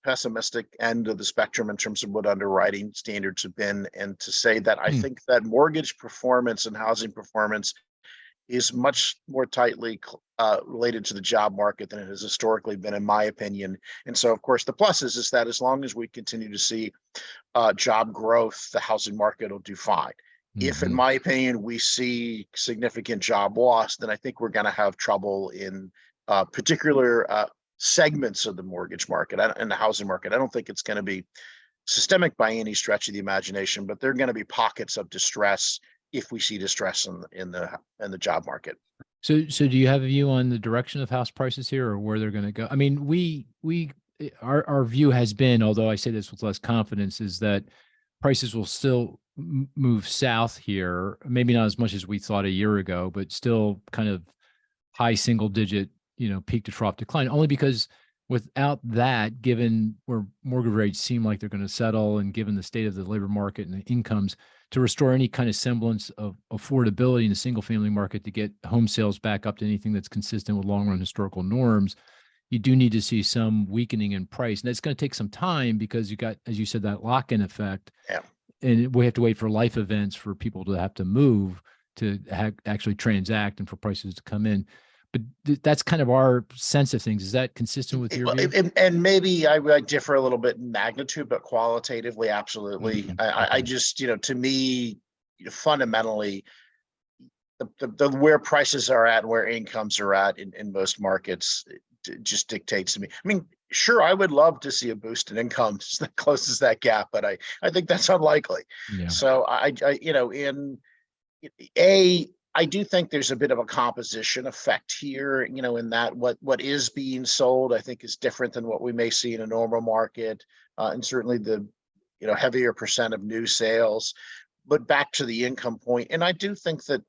pessimistic end of the spectrum in terms of what underwriting standards have been, and to say that I think that mortgage performance and housing performance is much more tightly related to the job market than it has historically been, in my opinion. And so, of course, the plus is that as long as we continue to see job growth, the housing market will do fine. If, in my opinion, we see significant job loss, then I think we're going to have trouble in particular segments of the mortgage market and the housing market. I don't think it's going to be systemic by any stretch of the imagination, but there are going to be pockets of distress if we see distress in the job market. So do you have a view on the direction of house prices here, or where they're going to go? I mean, our view has been, although I say this with less confidence, is that prices will still move south here, maybe not as much as we thought a year ago, but still kind of high single digit, you know, peak to trough decline, only because without that, given where mortgage rates seem like they're going to settle, and given the state of the labor market and the incomes, to restore any kind of semblance of affordability in the single family market, to get home sales back up to anything that's consistent with long run historical norms, you do need to see some weakening in price. And that's going to take some time, because you got, as you said, that lock-in effect. Yeah. And we have to wait for life events for people to have to move to actually transact and for prices to come in. But that's kind of our sense of things. Is that consistent with your view? And maybe I differ a little bit in magnitude, but qualitatively, absolutely. I just, you know, to me, fundamentally, the where prices are at and where incomes are at in most markets just dictates to me. I mean, sure, I would love to see a boost in incomes that closes that gap, but I think that's unlikely. Yeah. So I you know, I do think there's a bit of a composition effect here, you know, in that what is being sold, I think, is different than what we may see in a normal market, and certainly the, you know, heavier percent of new sales. But back to the income point, and I do think that,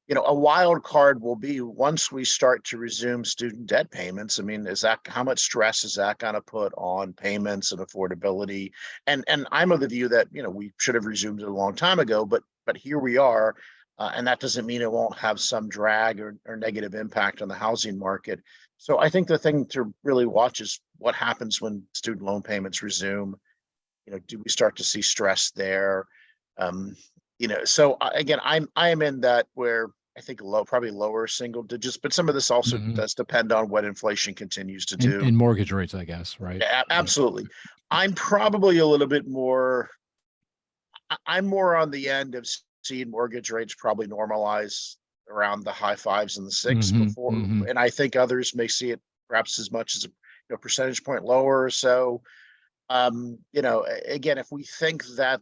you know, a wild card will be once we start to resume student debt payments. I mean, how much stress is that going to put on payments and affordability? And I'm of the view that, you know, we should have resumed it a long time ago, but here we are. And that doesn't mean it won't have some drag or negative impact on the housing market. So I think the thing to really watch is what happens when student loan payments resume. You know, do we start to see stress there? You know, so again, I am in that where I think probably lower single digits, but some of this also does depend on what inflation continues to do. And mortgage rates, I guess, right? Absolutely. I'm probably a little bit more, I'm more on the end of seeing mortgage rates probably normalize around the high 5s and the 6 before. And I think others may see it perhaps as much as a percentage point lower or so. You know, again, if we think that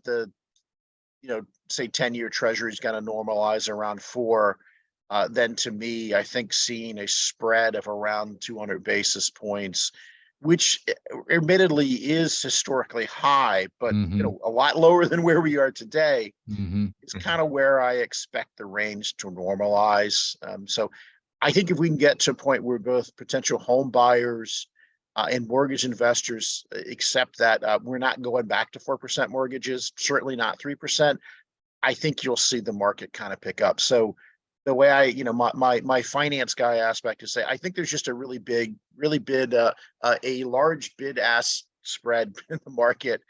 say 10-year treasury is going to normalize around 4, then to me, I think seeing a spread of around 200 basis points, which admittedly is historically high, but a lot lower than where we are today, is kind of where I expect the range to normalize. So I think if we can get to a point where both potential home buyers and mortgage investors accept that we're not going back to 4% mortgages, certainly not 3%, I think you'll see the market kind of pick up. So the way I, my finance guy aspect is say, I think there's just a really large bid-ask spread in the market.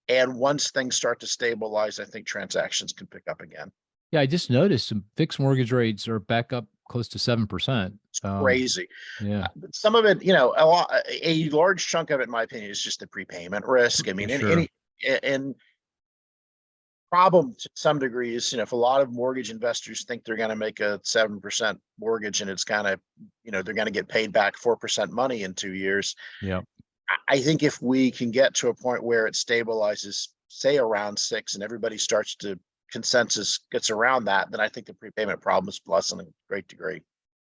And once things start to stabilize, I think transactions can pick up again. Yeah, I just noticed some fixed mortgage rates are back up close to 7%. It's crazy. Yeah. Some of it, a large chunk of it, in my opinion, is just the prepayment risk. I mean, and problem to some degree is, if a lot of mortgage investors think they're going to make a 7% mortgage and it's kind of, they're going to get paid back 4% money in 2 years. Yeah. I think if we can get to a point where it stabilizes, say around 6, and everybody starts to consensus gets around that, then I think the prepayment problem is lessened in a great degree.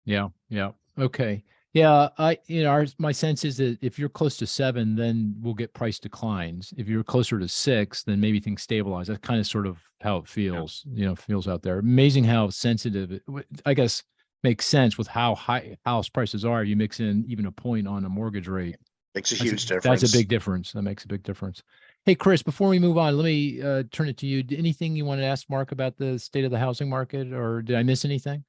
Yeah. Yeah. Okay. Yeah. My sense is that if you're close to 7, then we'll get price declines. If you're closer to 6, then maybe things stabilize. That's kind of sort of how it feels, feels out there. Amazing how sensitive I guess makes sense with how high house prices are. You mix in even a point on a mortgage rate. Makes a huge difference. That's a big difference. That makes a big difference. Hey, Chris, before we move on, let me turn it to you. Anything you want to ask Mark about the state of the housing market, or did I miss anything?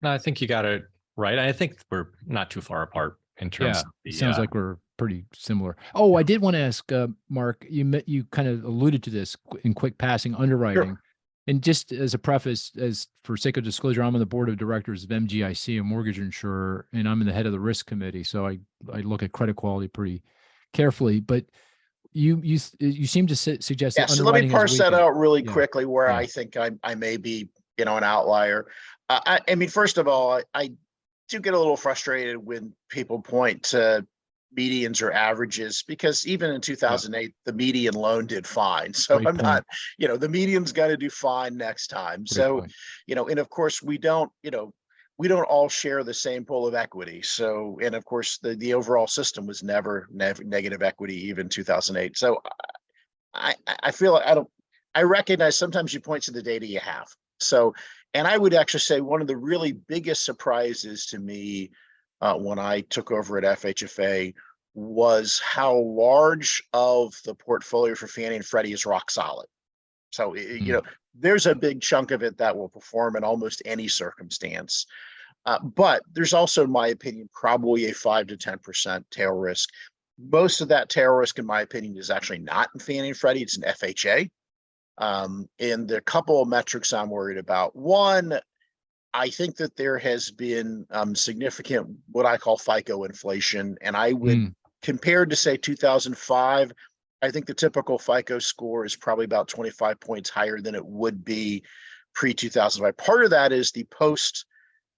No, I think you got it right. I think we're not too far apart in terms of the, sounds like we're pretty similar. Oh, I did want to ask Mark, you kind of alluded to this in quick passing, underwriting. Sure. And just as a preface, as for sake of disclosure, I'm on the board of directors of MGIC, a mortgage insurer, and I'm in the head of the risk committee. So I look at credit quality pretty carefully, but you seem to suggest that so let me parse that out really quickly where I think I may be, an outlier. I mean, first of all, I do get a little frustrated when people point to medians or averages, because even in 2008, the median loan did fine. So Great I'm point. Not, the median's got to do fine next time. Great so, point. And of course we don't all share the same pool of equity. So, and of course the overall system was never negative equity, even 2008. So I feel like I recognize sometimes you point to the data you have. So, and I would actually say one of the really biggest surprises to me when I took over at FHFA was how large of the portfolio for Fannie and Freddie is rock solid. So, there's a big chunk of it that will perform in almost any circumstance. But there's also, in my opinion, probably a 5 to 10% tail risk. Most of that tail risk, in my opinion, is actually not in Fannie and Freddie, it's in FHA. And the couple of metrics I'm worried about. One, I think that there has been significant what I call FICO inflation, and I would compared to say 2005, I think the typical FICO score is probably about 25 points higher than it would be pre-2005. Part of that is the part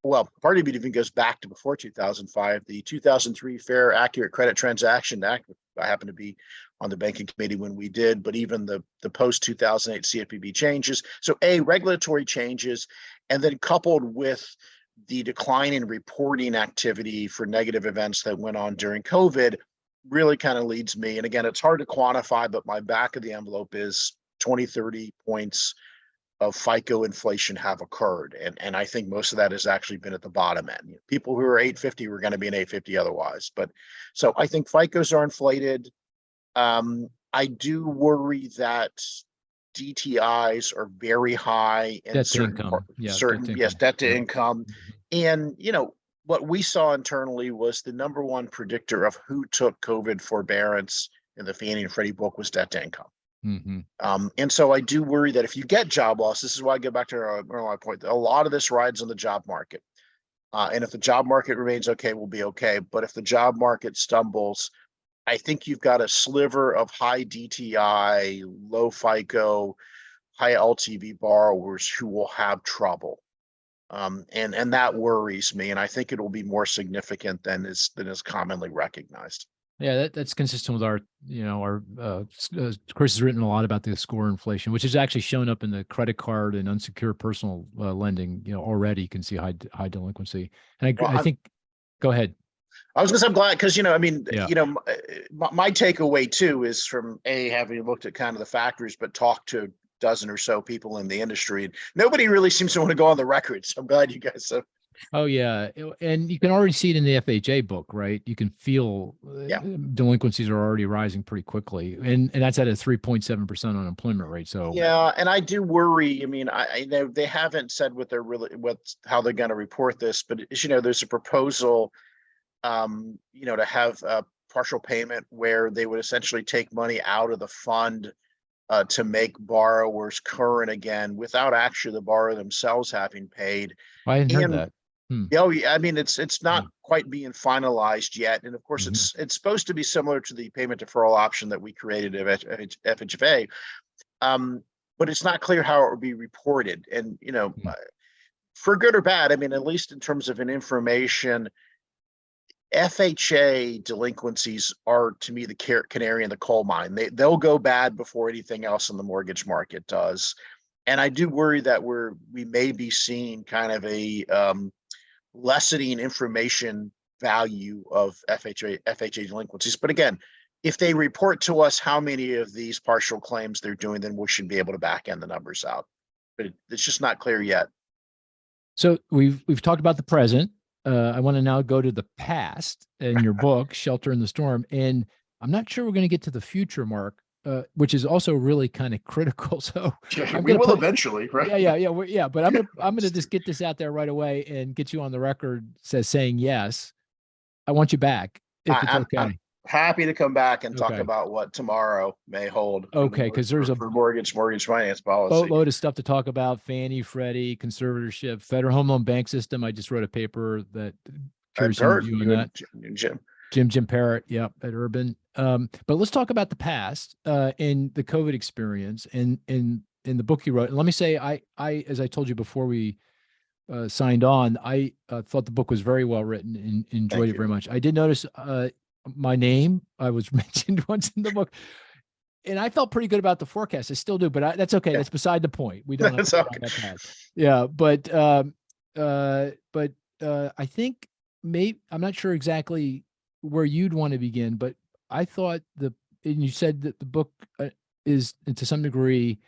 of it even goes back to before 2005, the 2003 Fair Accurate Credit Transaction Act. I happen to be on the banking committee when we did, but even the post-2008 CFPB changes. So regulatory changes, and then coupled with the decline in reporting activity for negative events that went on during COVID really kind of leads me. And again, it's hard to quantify, but my back of the envelope is 20, 30 points of FICO inflation have occurred. And I think most of that has actually been at the bottom end. People who are 850 were going to be an 850 otherwise. But so I think FICOs are inflated. I do worry that DTIs are very high in debt to income. And, what we saw internally was the number one predictor of who took COVID forbearance in the Fannie and Freddie book was debt to income. And so I do worry that if you get job loss, this is why I go back to my point, a lot of this rides on the job market. And if the job market remains okay, we'll be okay. But if the job market stumbles, I think you've got a sliver of high DTI, low FICO, high LTV borrowers who will have trouble. And that worries me. And I think it will be more significant than is commonly recognized. Yeah, that's consistent with our, Chris has written a lot about the score inflation, which has actually shown up in the credit card and unsecured personal lending. Already you can see high delinquency. And I think, go ahead. I was gonna say, I'm glad because, I mean, Yeah. my takeaway too is from having looked at kind of the factors, but talked to a dozen or so people in the industry, and nobody really seems to want to go on the record. So I'm glad you guys have. Oh yeah, and you can already see it in the FHA book, right? You can feel delinquencies are already rising pretty quickly, and that's at a 3.7% unemployment rate. So yeah, and I do worry. I mean, I know they haven't said how they're going to report this, but as you know, there's a proposal, to have a partial payment where they would essentially take money out of the fund to make borrowers current again without actually the borrower themselves having paid. I hadn't heard that. I mean, it's not quite being finalized yet, and of course, it's supposed to be similar to the payment deferral option that we created at FHFA, but it's not clear how it will be reported. And for good or bad, I mean, at least in terms of an information, FHA delinquencies are, to me, the canary in the coal mine. They'll go bad before anything else in the mortgage market does, and I do worry that we may be seeing kind of a lessening information value of FHA delinquencies. But again, if they report to us how many of these partial claims they're doing, then we should be able to back end the numbers out. But it's just not clear yet. So we've talked about the present. I want to now go to the past in your book, Shelter in the Storm. And I'm not sure we're going to get to the future, Mark, which is also really kind of critical. So we will eventually, right? Yeah. But I'm gonna just get this out there right away and get you on the record saying yes. I want you back if it's okay. I'm happy to come back and talk about what tomorrow may hold. Okay, because there's a mortgage finance policy. Boatload of stuff to talk about: Fannie, Freddie, conservatorship, Federal Home Loan Bank System. I just wrote a paper that I've heard you on that. Jim Parrott, at Urban. But let's talk about the past and the COVID experience and in the book you wrote. And let me say, I as I told you before we signed on, I thought the book was very well written and enjoyed it very much. I did notice my name. I was mentioned once in the book, and I felt pretty good about the forecast. I still do, but that's okay. Yeah. That's beside the point. We don't have to talk about that. Yeah, but I think I'm not sure exactly where you'd want to begin, but I thought and you said that the book is to some degree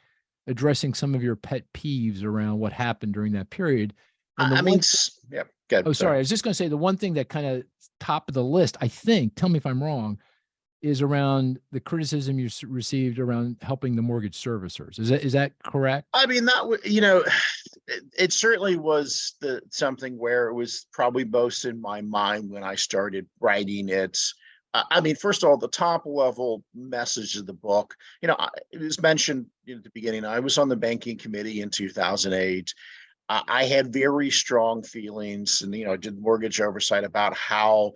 addressing some of your pet peeves around what happened during that period. Sorry. I was just going to say the one thing that kind of top of the list, I think, tell me if I'm wrong, is around the criticism you received around helping the mortgage servicers. Is that correct? I mean, it certainly was something where it was probably most in my mind when I started writing it. I mean, first of all, the top level message of the book, it was mentioned at the beginning. I was on the banking committee in 2008. I had very strong feelings and, did mortgage oversight about how,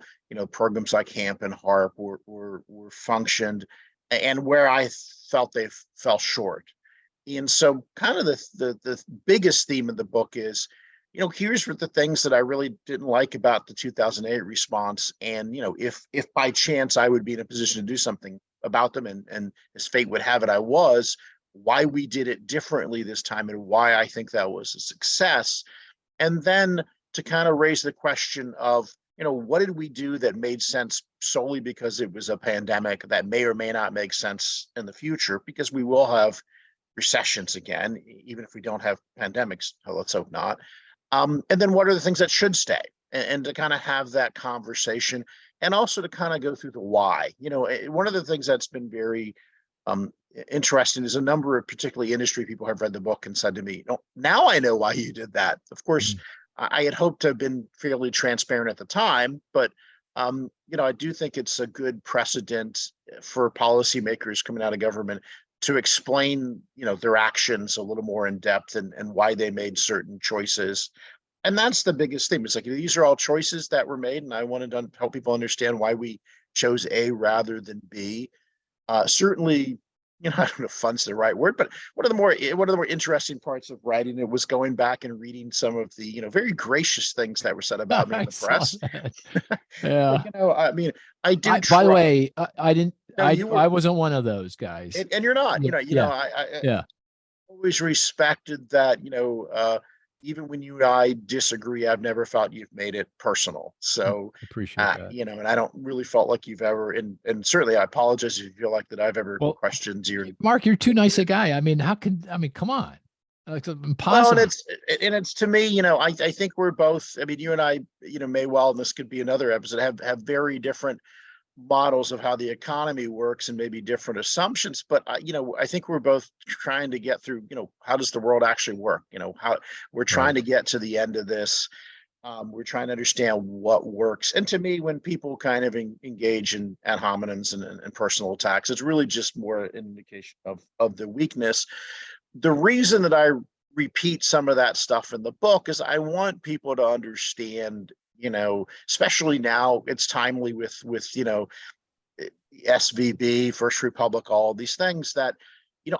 programs like HAMP and HARP were functioned and where I felt they fell short. And so kind of the biggest theme of the book is, here's what the things that I really didn't like about the 2008 response. And, if by chance I would be in a position to do something about them and as fate would have it, I was, why we did it differently this time and why I think that was a success. And then to kind of raise the question of, what did we do that made sense solely because it was a pandemic that may or may not make sense in the future, because we will have recessions again, even if we don't have pandemics. Let's hope not. And then what are the things that should stay, and to kind of have that conversation, and also to kind of go through the why. One of the things that's been very interesting is a number of particularly industry people have read the book and said to me, now I know why you did that. Of course, I had hoped to have been fairly transparent at the time, but I do think it's a good precedent for policymakers coming out of government to explain, their actions a little more in depth and why they made certain choices. And that's the biggest thing. It's like, these are all choices that were made, and I wanted to help people understand why we chose A rather than B. Certainly, I don't know if fun's the right word, but one of the more interesting parts of writing it was going back and reading some of the, very gracious things that were said about me in I the saw press. that. Yeah. I mean, I do By the try. way, I didn't, No, you were, I wasn't one of those guys. and you're not, Yeah. I Yeah. always respected that, even when you and I disagree, I've never felt you've made it personal. So, Appreciate that. and I don't really felt like you've ever, and certainly I apologize if you feel like that I've ever Well, questioned your. Mark, you're too nice a guy. I mean, come on. It's Well, impossible. and it's to me, I think we're both, I mean, you and I, may well, and this could be another episode, have very different models of how the economy works and maybe different assumptions, but I think we're both trying to get through, how does the world actually work? How we're trying to get to the end of this. We're trying to understand what works. And to me, when people kind of engage in ad hominems and personal attacks, it's really just more an indication of the weakness. The reason that I repeat some of that stuff in the book is I want people to understand, especially now it's timely with SVB, First Republic, all these things that,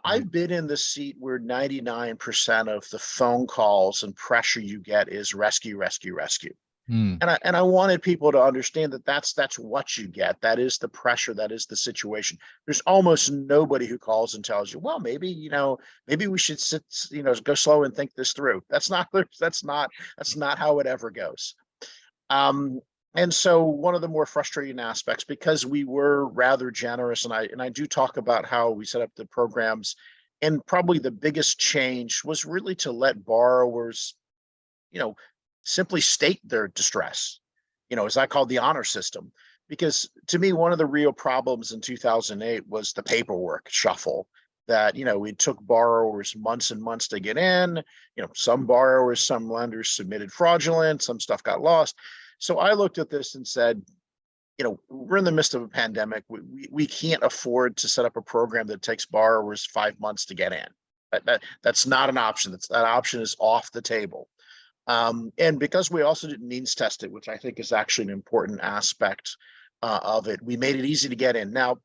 I've been in the seat where 99% of the phone calls and pressure you get is rescue, rescue, rescue. And I wanted people to understand that that's what you get. That is the pressure. That is the situation. There's almost nobody who calls and tells you, well, maybe we should sit, go slow and think this through. That's not how it ever goes. And so one of the more frustrating aspects, because we were rather generous, and I do talk about how we set up the programs, and probably the biggest change was really to let borrowers, simply state their distress, as I called the honor system. Because to me, one of the real problems in 2008 was the paperwork shuffle that, it took borrowers months and months to get in. Some borrowers, some lenders submitted fraudulent, some stuff got lost. So I looked at this and said, we're in the midst of a pandemic. We can't afford to set up a program that takes borrowers 5 months to get in. That's not an option. That option is off the table. And because we also didn't means test it, which I think is actually an important aspect of it, we made it easy to get in. Now,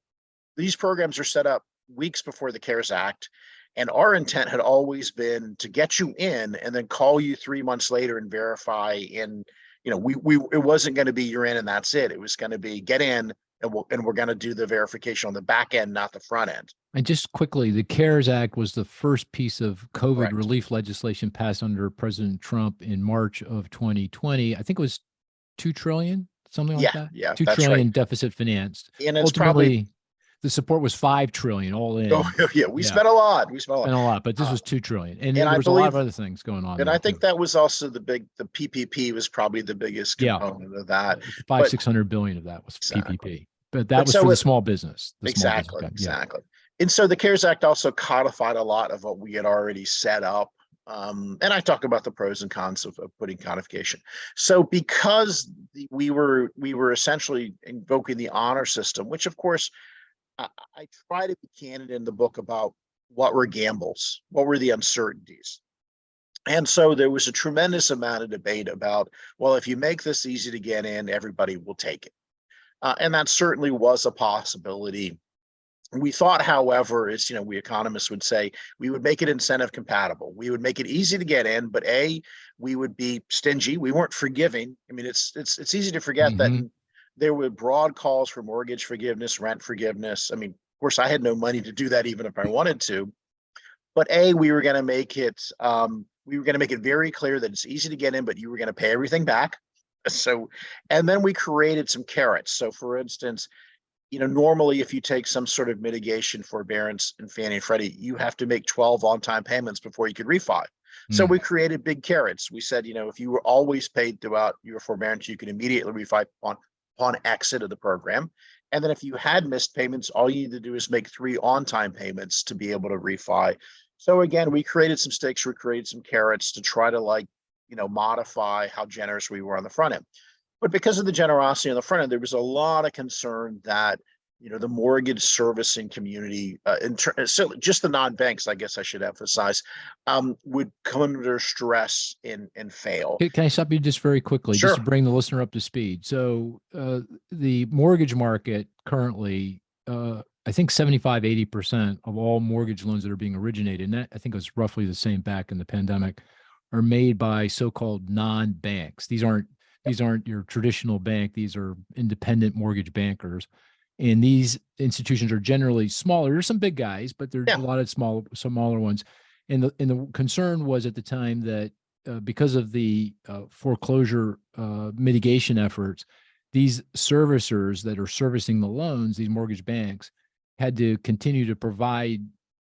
these programs are set up weeks before the CARES Act, and our intent had always been to get you in and then call you 3 months later and verify. And it wasn't going to be you're in and that's it. It was going to be get in, and we're going to do the verification on the back end, not the front end. And just quickly, the CARES Act was the first piece of COVID Correct. relief legislation passed under President Trump in March of 2020. I think it was $2 trillion, something like that. Yeah, $2 that's trillion right. deficit financed. And it's ultimately the support was $5 trillion all in. Oh yeah, we spent a lot. Spent a lot, but this was $2 trillion, and there I was a lot of other things going on. And there I think too. that was also the PPP was probably the biggest component of that. 600 billion of that was PPP, but that was for the small business. Exactly. And so the CARES Act also codified a lot of what we had already set up. And I talk about the pros and cons of putting codification. So because we were essentially invoking the honor system, which of course I try to be candid in the book about what were gambles, what were the uncertainties. And so there was a tremendous amount of debate about, well, if you make this easy to get in, everybody will take it. And that certainly was a possibility. We thought, however, as we economists would say, we would make it incentive compatible. We would make it easy to get in, but we would be stingy. We weren't forgiving. I mean, it's easy to forget that there were broad calls for mortgage forgiveness, rent forgiveness. I mean, of course, I had no money to do that even if I wanted to. But we were going to make it very clear that it's easy to get in, but you were going to pay everything back. So, and then we created some carrots. So, for instance, normally if you take some sort of mitigation forbearance in Fannie and Freddie, you have to make 12 on-time payments before you could refi. So we created big carrots. We said, if you were always paid throughout your forbearance, you can immediately refi upon exit of the program. And then if you had missed payments, all you need to do is make 3 on-time payments to be able to refi. So again, we created some stakes, we created some carrots to try to modify how generous we were on the front end. But because of the generosity on the front end, there was a lot of concern that, the mortgage servicing community, so just the non-banks, I guess I should emphasize, would come under stress and fail. Can I stop you just very quickly, Sure. just to bring the listener up to speed? So the mortgage market currently I think 75–80% of all mortgage loans that are being originated, and that, I think it was roughly the same back in the pandemic, are made by so-called non-banks. These aren't your traditional bank. These are independent mortgage bankers. And these institutions are generally smaller. There's some big guys, but there's a lot of smaller ones. And the concern was at the time that because of the foreclosure mitigation efforts, these servicers that are servicing the loans, these mortgage banks, had to continue to provide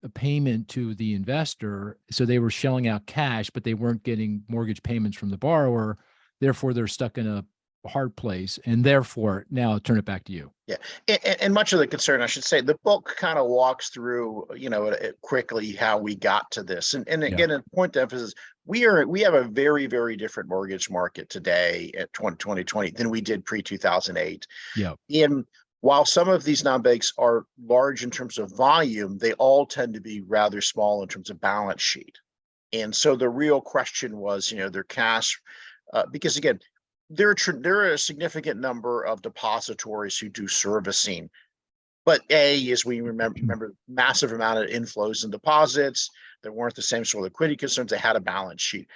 a payment to the investor. So they were shelling out cash, but they weren't getting mortgage payments from the borrower. Therefore, they're stuck in a hard place. And therefore, now I'll turn it back to you. Yeah. And much of the concern, I should say, the book kind of walks through, quickly how we got to this. And again, a point to emphasis, we have a very, very different mortgage market today at 2020 than we did pre-2008. Yeah. And while some of these non-banks are large in terms of volume, they all tend to be rather small in terms of balance sheet. And so the real question was, their cash, because again, there are a significant number of depositories who do servicing, but as we remember, massive amount of inflows and deposits. There weren't the same sort of liquidity concerns. They had a balance sheet,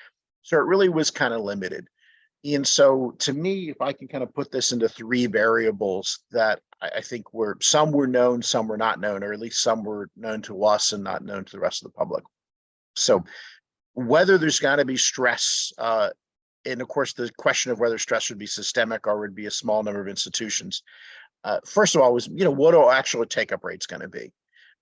so it really was kind of limited. And so, to me, if I can kind of put this into three variables that I think some were known, some were not known, or at least some were known to us and not known to the rest of the public. So, whether there's got to be stress. And of course, the question of whether stress would be systemic or would be a small number of institutions. First of all, was what are actual take-up rates going to be?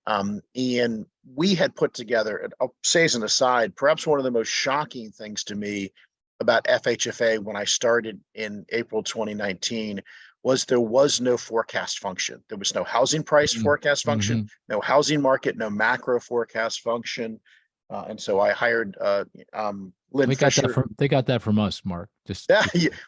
And we had put together, and I'll say as an aside, perhaps one of the most shocking things to me about FHFA when I started in April 2019 was there was no forecast function. There was no housing price forecast function, no housing market, no macro forecast function. And so I hired Lynn Fisher. They got that from us, Mark. Just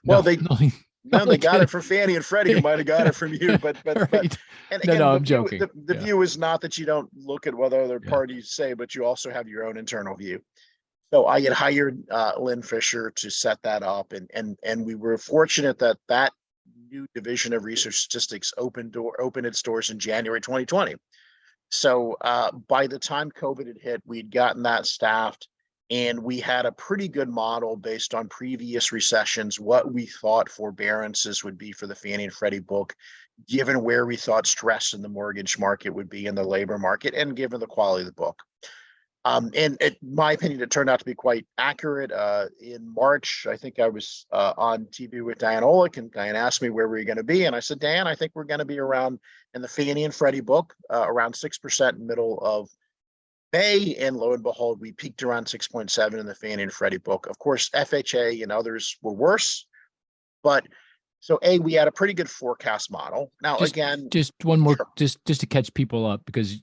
well, they got it from Fannie and Freddie, who might have got it from you, but right. And again, I'm joking. The view is not that you don't look at what other parties say, but you also have your own internal view. So I had hired Lynn Fisher to set that up, and we were fortunate that new division of research statistics opened its doors in January 2020. So by the time COVID had hit, we'd gotten that staffed, and we had a pretty good model based on previous recessions, what we thought forbearances would be for the Fannie and Freddie book, given where we thought stress in the mortgage market would be in the labor market, and given the quality of the book. And in my opinion, it turned out to be quite accurate. In March, I think I was on TV with Diane Olick, and Diane asked me where we were going to be. And I said, Dan, I think we're going to be around in the Fannie and Freddie book, around 6% middle of May. And lo and behold, we peaked around 6.7 in the Fannie and Freddie book. Of course, FHA and others were worse. But so we had a pretty good forecast model. Now, just one more, just to catch people up, because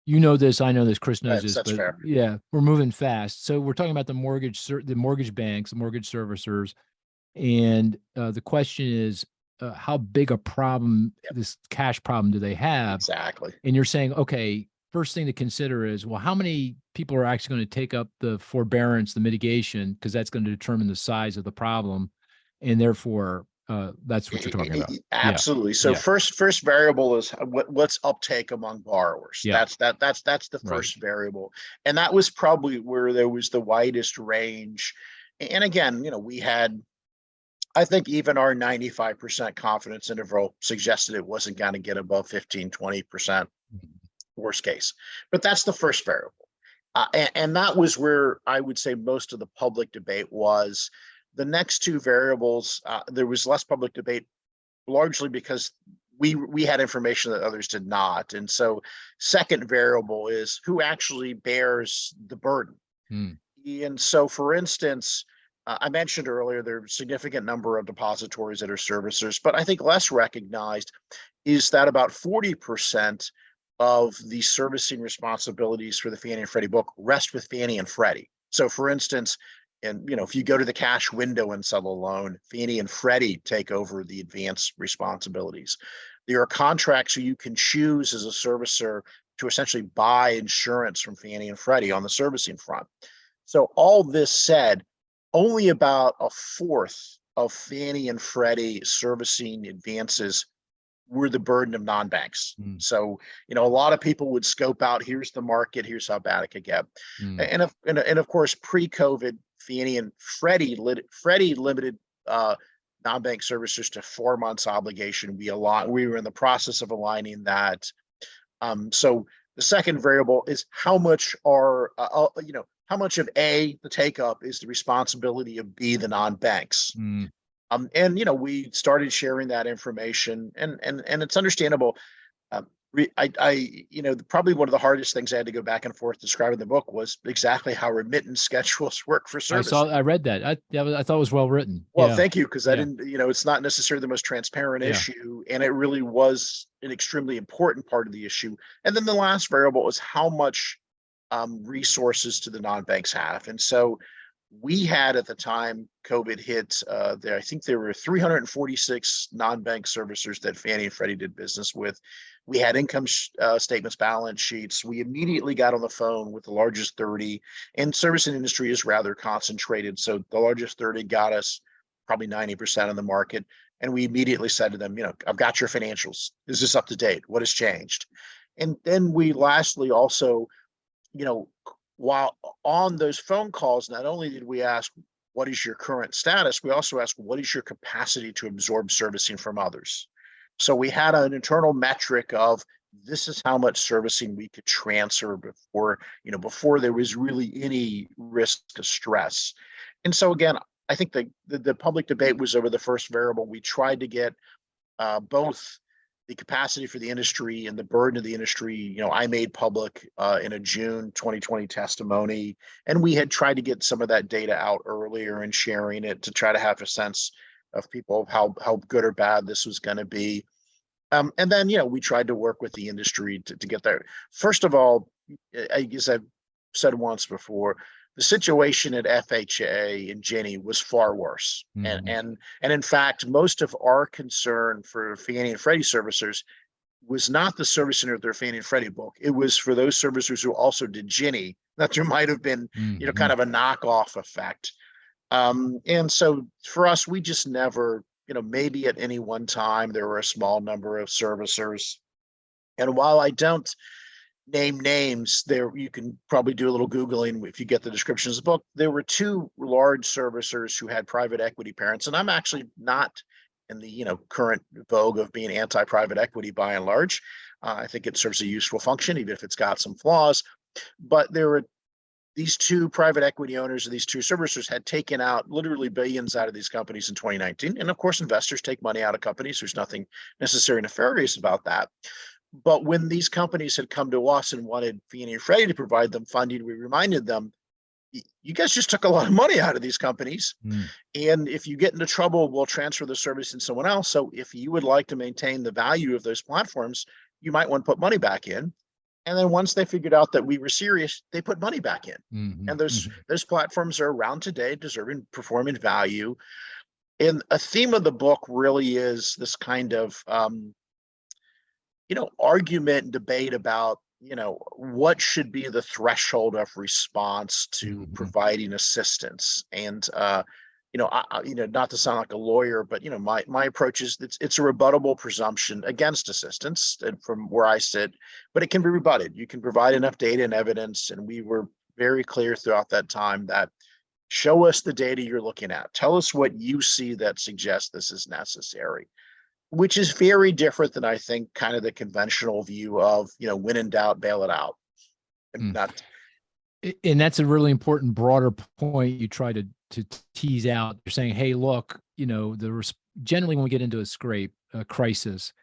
this, I know this, Chris knows this, but fair. Yeah, we're moving fast. So we're talking about the mortgage banks, the mortgage servicers. And the question is, how big a problem, this cash problem, do they have? Exactly. And you're saying, okay, first thing to consider is, well, how many people are actually going to take up the forbearance, the mitigation, because that's going to determine the size of the problem. And therefore, that's what you're talking about. Absolutely. So first variable is what's uptake among borrowers. That's the first variable. And that was probably where there was the widest range. And again, we had, I think even our 95% confidence interval suggested it wasn't going to get above 15–20% worst case. But that's the first variable. And that was where I would say most of the public debate was. The next two variables, there was less public debate, largely because we had information that others did not. And so second variable is who actually bears the burden. And so, for instance, I mentioned earlier, there are a significant number of depositories that are servicers, but I think less recognized is that about 40% of the servicing responsibilities for the Fannie and Freddie book rest with Fannie and Freddie. So, for instance, and if you go to the cash window and sell a loan, Fannie and Freddie take over the advance responsibilities. There are contracts where you can choose as a servicer to essentially buy insurance from Fannie and Freddie on the servicing front. So all this said, only about a fourth of Fannie and Freddie servicing advances were the burden of non-banks. Mm. So, a lot of people would scope out, here's the market, here's how bad it could get. Mm. And of course, pre-COVID, Fannie and Freddie limited non-bank servicers to 4 months obligation. We were in the process of aligning that. So the second variable is how much how much of A, the take up, is the responsibility of B, the non-banks. Mm. And we started sharing that information, and it's understandable. Probably one of the hardest things I had to go back and forth describing the book was exactly how remittance schedules work for service. I read that. I thought it was well written. Well, yeah. Thank you, because I didn't, it's not necessarily the most transparent issue, and it really was an extremely important part of the issue. And then the last variable is how much resources do the non-banks have. And so we had, at the time COVID hit, I think there were 346 non-bank servicers that Fannie and Freddie did business with. We had income statements, balance sheets. We immediately got on the phone with the largest 30, and servicing industry is rather concentrated. So the largest 30 got us probably 90% of the market. And we immediately said to them, I've got your financials. Is this up to date? What has changed? And then we lastly also, while on those phone calls, not only did we ask, what is your current status? We also asked, what is your capacity to absorb servicing from others? So we had an internal metric of, this is how much servicing we could transfer before there was really any risk of stress. And so again, I think the public debate was over the first variable. We tried to get both the capacity for the industry and the burden of the industry. I made public in a June 2020 testimony, and we had tried to get some of that data out earlier and sharing it to try to have a sense of people how good or bad this was going to be. And then, we tried to work with the industry to get there. First of all, I guess I've said once before, the situation at FHFA and Ginnie was far worse. Mm-hmm. And in fact, most of our concern for Fannie and Freddie servicers was not the servicing of their Fannie and Freddie book. It was for those servicers who also did Ginnie, that there might have been, mm-hmm. Kind of a knockoff effect. And so for us, we just never, maybe at any one time, there were a small number of servicers. And while I don't name names, you can probably do a little Googling if you get the descriptions of the book. There were 2 large servicers who had private equity parents. And I'm actually not in the, current vogue of being anti-private equity by and large. I think it serves a useful function, even if it's got some flaws. But there were these 2 private equity owners of these 2 servicers had taken out literally billions out of these companies in 2019. And of course, investors take money out of companies. There's nothing necessarily nefarious about that. But when these companies had come to us and wanted Fannie and Freddie to provide them funding, we reminded them, you guys just took a lot of money out of these companies. Mm. And if you get into trouble, we'll transfer the service to someone else. So if you would like to maintain the value of those platforms, you might want to put money back in. And then once they figured out that we were serious, they put money back in. Mm-hmm. And those platforms are around today, performing value. And a theme of the book really is this kind of, argument and debate about, what should be the threshold of response to mm-hmm. providing assistance. And, not to sound like a lawyer, but, my approach is it's a rebuttable presumption against assistance from where I sit, but it can be rebutted. You can provide enough data and evidence. And we were very clear throughout that time that show us the data you're looking at. Tell us what you see that suggests this is necessary, which is very different than I think kind of the conventional view of, when in doubt, bail it out. And that's a really important broader point you try to tease out. You're saying, hey, look, generally when we get into a crisis,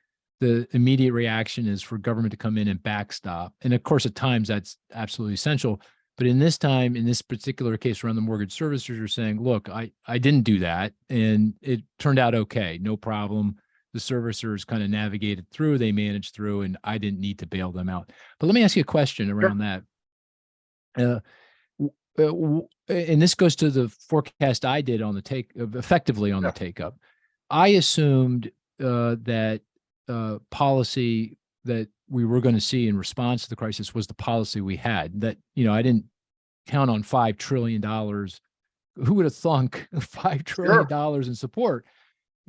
the immediate reaction is for government to come in and backstop. And of course, at times that's absolutely essential. But in this particular case around the mortgage servicers, you're saying, look, I didn't do that. And it turned out okay, no problem. The servicers kind of navigated through, they managed through, and I didn't need to bail them out. But let me ask you a question around that. And this goes to the forecast I did on the effectively on the take up. I assumed that policy that we were going to see in response to the crisis was the policy we had. That, I didn't count on $5 trillion. Who would have thunk $5 trillion in support?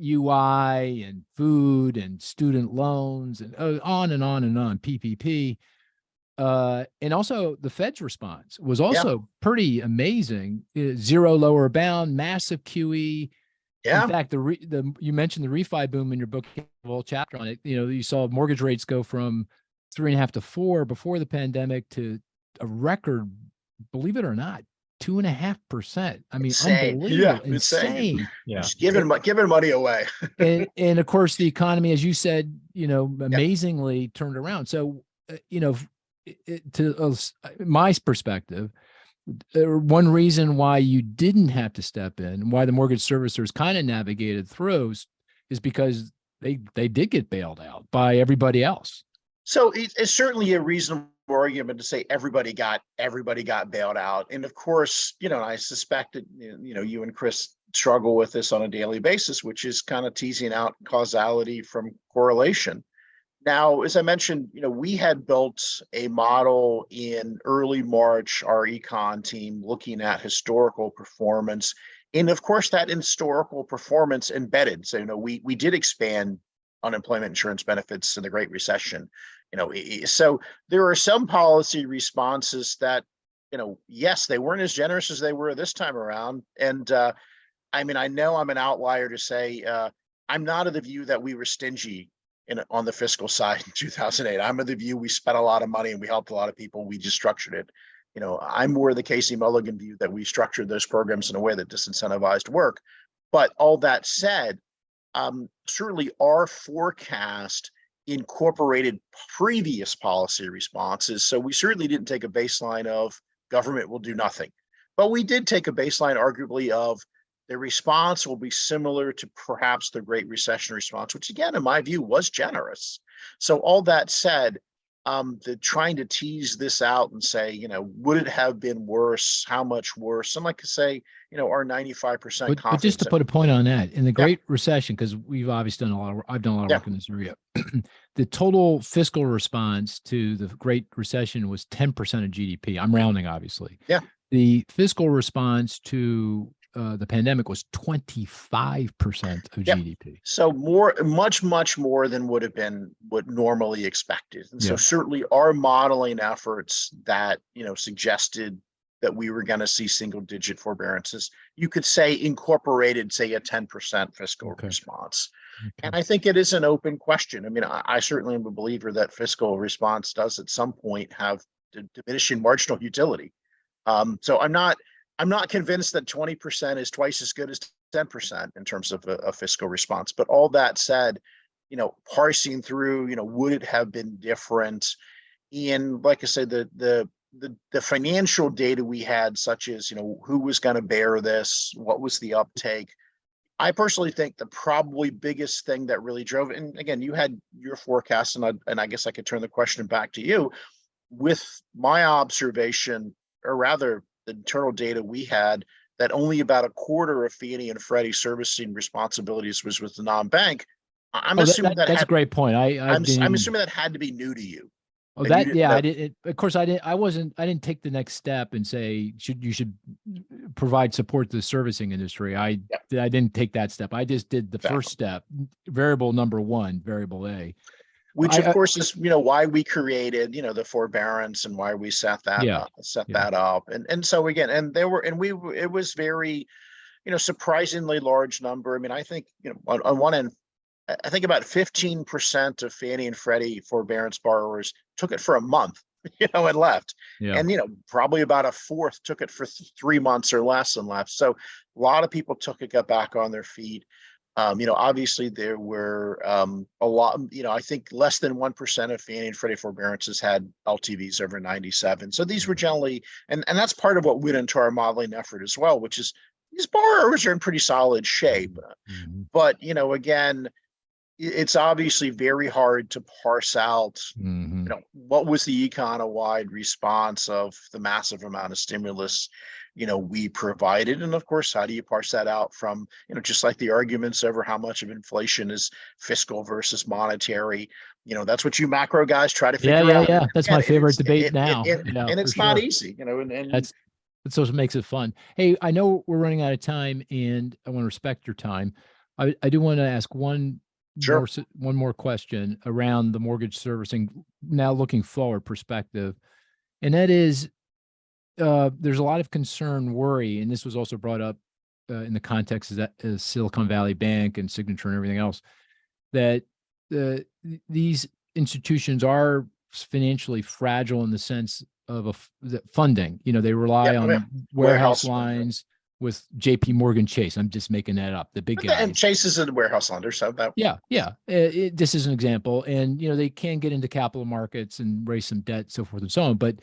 UI and food and student loans and on and on and on, PPP. And also the Fed's response was also pretty amazing. Zero lower bound, massive QE. Yeah. In fact, you mentioned the refi boom in your book, you have a whole chapter on it. You saw mortgage rates go from 3.5 to 4 before the pandemic to a record, believe it or not, 2.5%. I mean, insane. unbelievable, Yeah, insane. Yeah. Just giving money away. and of course, the economy, as you said, amazingly turned around. So, to my perspective, one reason why you didn't have to step in, why the mortgage servicers kind of navigated through, is because they did get bailed out by everybody else. So it's certainly a reasonable argument to say everybody got bailed out. And of course, I suspect that, you and Chris struggle with this on a daily basis, which is kind of teasing out causality from correlation. Now, as I mentioned, we had built a model in early March, our econ team looking at historical performance. And of course, that historical performance embedded. So, we did expand unemployment insurance benefits in the Great Recession. So there are some policy responses that, yes, they weren't as generous as they were this time around. And I know I'm an outlier to say I'm not of the view that we were stingy on the fiscal side in 2008. I'm of the view we spent a lot of money and we helped a lot of people. We just structured it. I'm more the Casey Mulligan view that we structured those programs in a way that disincentivized work. But all that said, certainly our forecast incorporated previous policy responses. So we certainly didn't take a baseline of government will do nothing, but we did take a baseline arguably of the response will be similar to perhaps the Great Recession response, which again, in my view, was generous. So all that said, the trying to tease this out and say, would it have been worse? How much worse? And like I say, our 95% confidence. But just to put a point on that, in the Great Recession, because we've obviously done a lot of, I've done a lot of work in this area. The total fiscal response to the Great Recession was 10% of GDP. I'm rounding, obviously. Yeah. The fiscal response to the pandemic was 25% of GDP. So much more than would have been what normally expected. And so certainly our modeling efforts that, suggested that we were going to see single digit forbearances, you could say incorporated, say, a 10% fiscal response. And I think it is an open question. I certainly am a believer that fiscal response does at some point have diminishing marginal utility. So I'm not convinced that 20% is twice as good as 10% in terms of a fiscal response. But all that said, parsing through, would it have been different? And like I said, the financial data we had, such as, who was going to bear this, what was the uptake? I personally think the probably biggest thing that really drove it, and again, you had your forecast, and I guess I could turn the question back to you. With my observation, or rather the internal data we had, that only about a quarter of Fannie and Freddie servicing responsibilities was with the non-bank. I'm assuming that's a great point. I'm assuming that had to be new to you. Oh, I did. Of course, I didn't take the next step and say you should provide support to the servicing industry. I didn't take that step. I just did the first step, variable number one, variable A. Which of course is, why we created, the forbearance and why we set that up. And so again, it was very, surprisingly large number. I think, on one end, I think about 15% of Fannie and Freddie forbearance borrowers took it for a month, and left. Yeah. And, probably about a fourth took it for 3 months or less and left. So a lot of people took it, got back on their feet. Obviously there were a lot, I think less than 1% of Fannie and Freddie forbearances had LTVs over 97. So these were generally, and that's part of what went into our modeling effort as well, which is these borrowers are in pretty solid shape. Mm-hmm. But, again, it's obviously very hard to parse out, what was the econ-wide response of the massive amount of stimulus we provided. And of course, how do you parse that out from, just like the arguments over how much of inflation is fiscal versus monetary, that's what you macro guys try to figure out. Yeah. That's my favorite debate now. And it's not easy, and that's what makes it fun. Hey, I know we're running out of time and I want to respect your time. I do want to ask Sure. one more question around the mortgage servicing, now looking forward perspective. And that is, there's a lot of concern, worry, and this was also brought up in the context of that Silicon Valley Bank and Signature and everything else, that these institutions are financially fragile in the sense of the funding. You know, they rely on warehouse lines with JP Morgan Chase. I'm just making that up. The big guy. And Chase is a warehouse lender, so that. Yeah. This is an example, and you know, they can get into capital markets and raise some debt, so forth and so on. But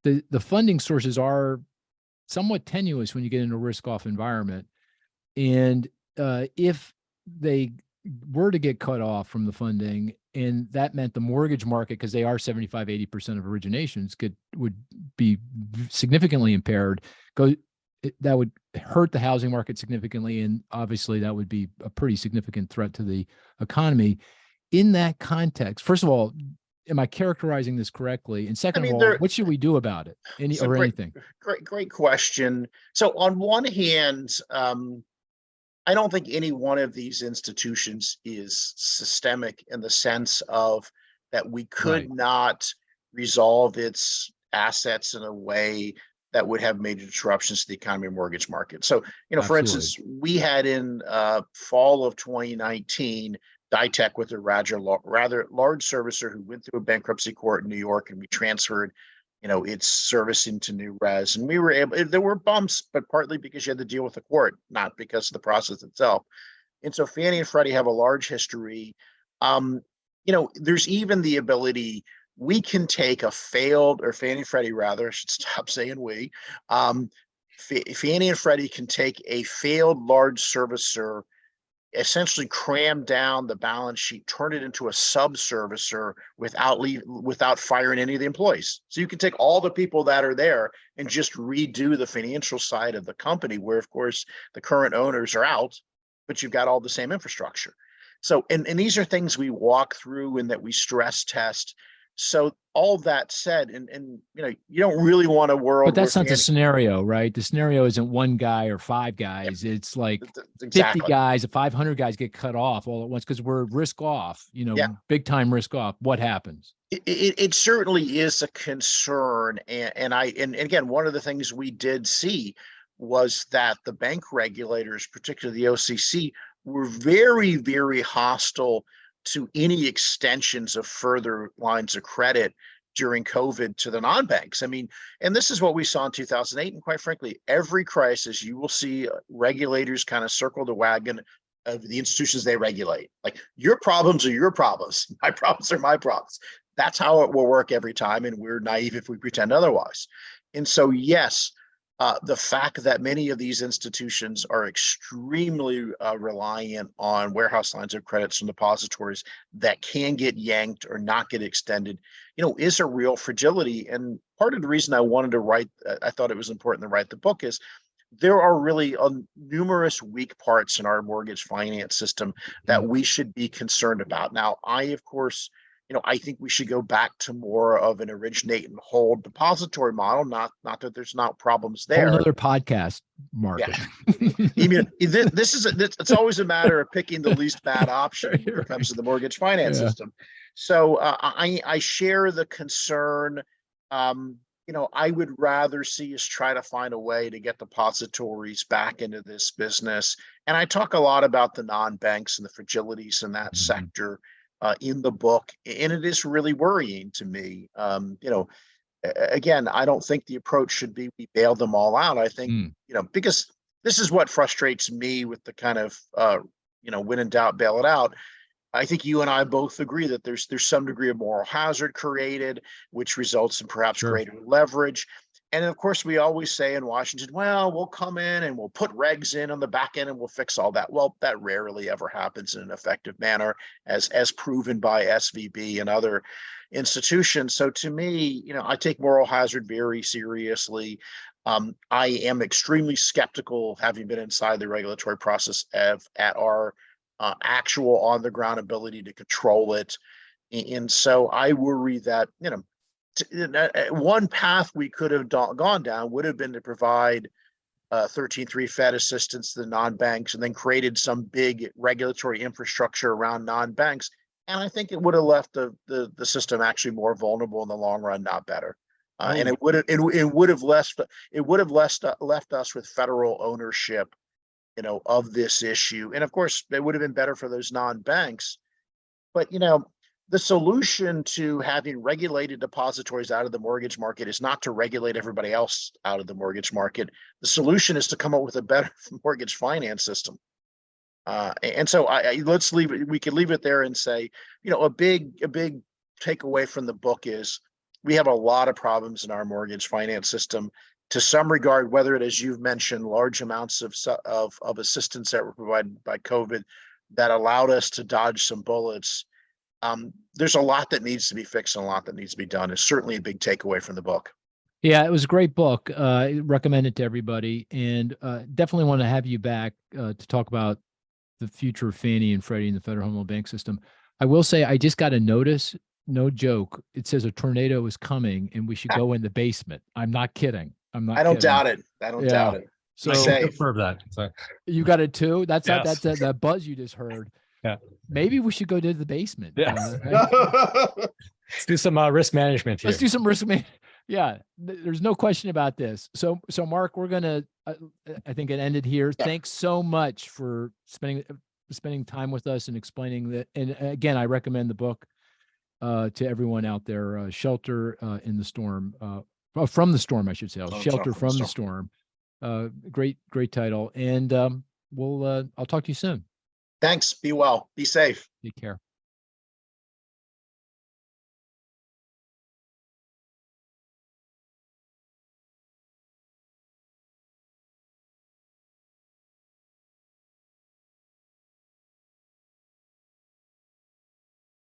the funding sources are somewhat tenuous when you get in a risk-off environment. And if they were to get cut off from the funding, and that meant the mortgage market, because they are 75, 80% of originations, would be significantly impaired, that would hurt the housing market significantly. And obviously that would be a pretty significant threat to the economy. In that context, first of all, am I characterizing this correctly? And second of all, what should we do about it? Anything? Great question. So on one hand, I don't think any one of these institutions is systemic in the sense of that we could not resolve its assets in a way that would have major disruptions to the economy and mortgage market. So, you know, for instance, we had in fall of 2019, Ditech with a rather large servicer who went through a bankruptcy court in New York, and we transferred, you know, its service into New Res. And we were able, there were bumps, but partly because you had to deal with the court, not because of the process itself. And so Fannie and Freddie have a large history. You know, there's even the ability, we can take a failed, or Fannie and Freddie rather, I should stop saying we, Fannie and Freddie can take a failed large servicer, essentially cram down the balance sheet, turn it into a sub-servicer without firing any of the employees. So you can take all the people that are there and just redo the financial side of the company, where of course the current owners are out, but you've got all the same infrastructure. So, and these are things we walk through and that we stress test. So all that said, and you know, you don't really want a world. But that's not the scenario, right? The scenario isn't one guy or five guys. Yep. It's like 50 guys, 500 guys get cut off all at once because we're risk off, you know, big time risk off. What happens? It certainly is a concern. And again, one of the things we did see was that the bank regulators, particularly the OCC, were very, very hostile to any extensions of further lines of credit during COVID to the non-banks. I mean, and this is what we saw in 2008. And quite frankly, every crisis, you will see regulators kind of circle the wagon of the institutions they regulate. Like, your problems are your problems. My problems are my problems. That's how it will work every time. And we're naive if we pretend otherwise. And so, yes, the fact that many of these institutions are extremely reliant on warehouse lines of credits from depositories that can get yanked or not get extended, you know, is a real fragility. And part of the reason I wanted to write, I thought it was important to write the book, is there are really numerous weak parts in our mortgage finance system that we should be concerned about. Now, of course, you know, I think we should go back to more of an originate and hold depository model. Not that there's not problems there. Another podcast, Mark. Yeah. I mean, it's always a matter of picking the least bad option when it comes to the mortgage finance system. So I share the concern. You know, I would rather see us try to find a way to get depositories back into this business. And I talk a lot about the non-banks and the fragilities in that sector in the book, and it is really worrying to me. You know, again, I don't think the approach should be we bail them all out. I think, you know, because this is what frustrates me with the kind of, you know, when in doubt, bail it out. I think you and I both agree that there's some degree of moral hazard created, which results in perhaps greater leverage. And of course, we always say in Washington, well, we'll come in and we'll put regs in on the back end and we'll fix all that. Well, that rarely ever happens in an effective manner, as proven by SVB and other institutions. So to me, you know, I take moral hazard very seriously. I am extremely skeptical, having been inside the regulatory process, at our actual on the ground ability to control it. And so I worry that, you know, one path we could have gone down would have been to provide 13.3 Fed assistance to the non-banks, and then created some big regulatory infrastructure around non-banks. And I think it would have left the system actually more vulnerable in the long run, not better. And it would have left us with federal ownership, of this issue. And of course, it would have been better for those non-banks. But the solution to having regulated depositories out of the mortgage market is not to regulate everybody else out of the mortgage market. The solution is to come up with a better mortgage finance system. And so let's leave it. We could leave it there and say, a big takeaway from the book is we have a lot of problems in our mortgage finance system. To some regard, whether it is, you've mentioned, large amounts of assistance that were provided by COVID that allowed us to dodge some bullets. There's a lot that needs to be fixed and a lot that needs to be done. It's certainly a big takeaway from the book. Yeah, it was a great book. I recommend it to everybody, and definitely want to have you back to talk about the future of Fannie and Freddie and the Federal Home Loan Bank system. I will say I just got a notice, no joke. It says a tornado is coming and we should go in the basement. I'm not kidding. I don't doubt it. I don't doubt it. So confirm that. So. You got it too? That's Yes. that's that buzz you just heard. Yeah. Maybe we should go to the basement. Yeah. Let's do some risk management here. Let's do some risk management. Yeah, there's no question about this. So Mark, we're gonna, I think it ended here. Yeah. Thanks so much for spending time with us and explaining that. And again, I recommend the book to everyone out there. Shelter in the Storm, from the Storm, I should say. Shelter from the Storm. Great title. And I'll talk to you soon. Thanks. Be well. Be safe. Take care.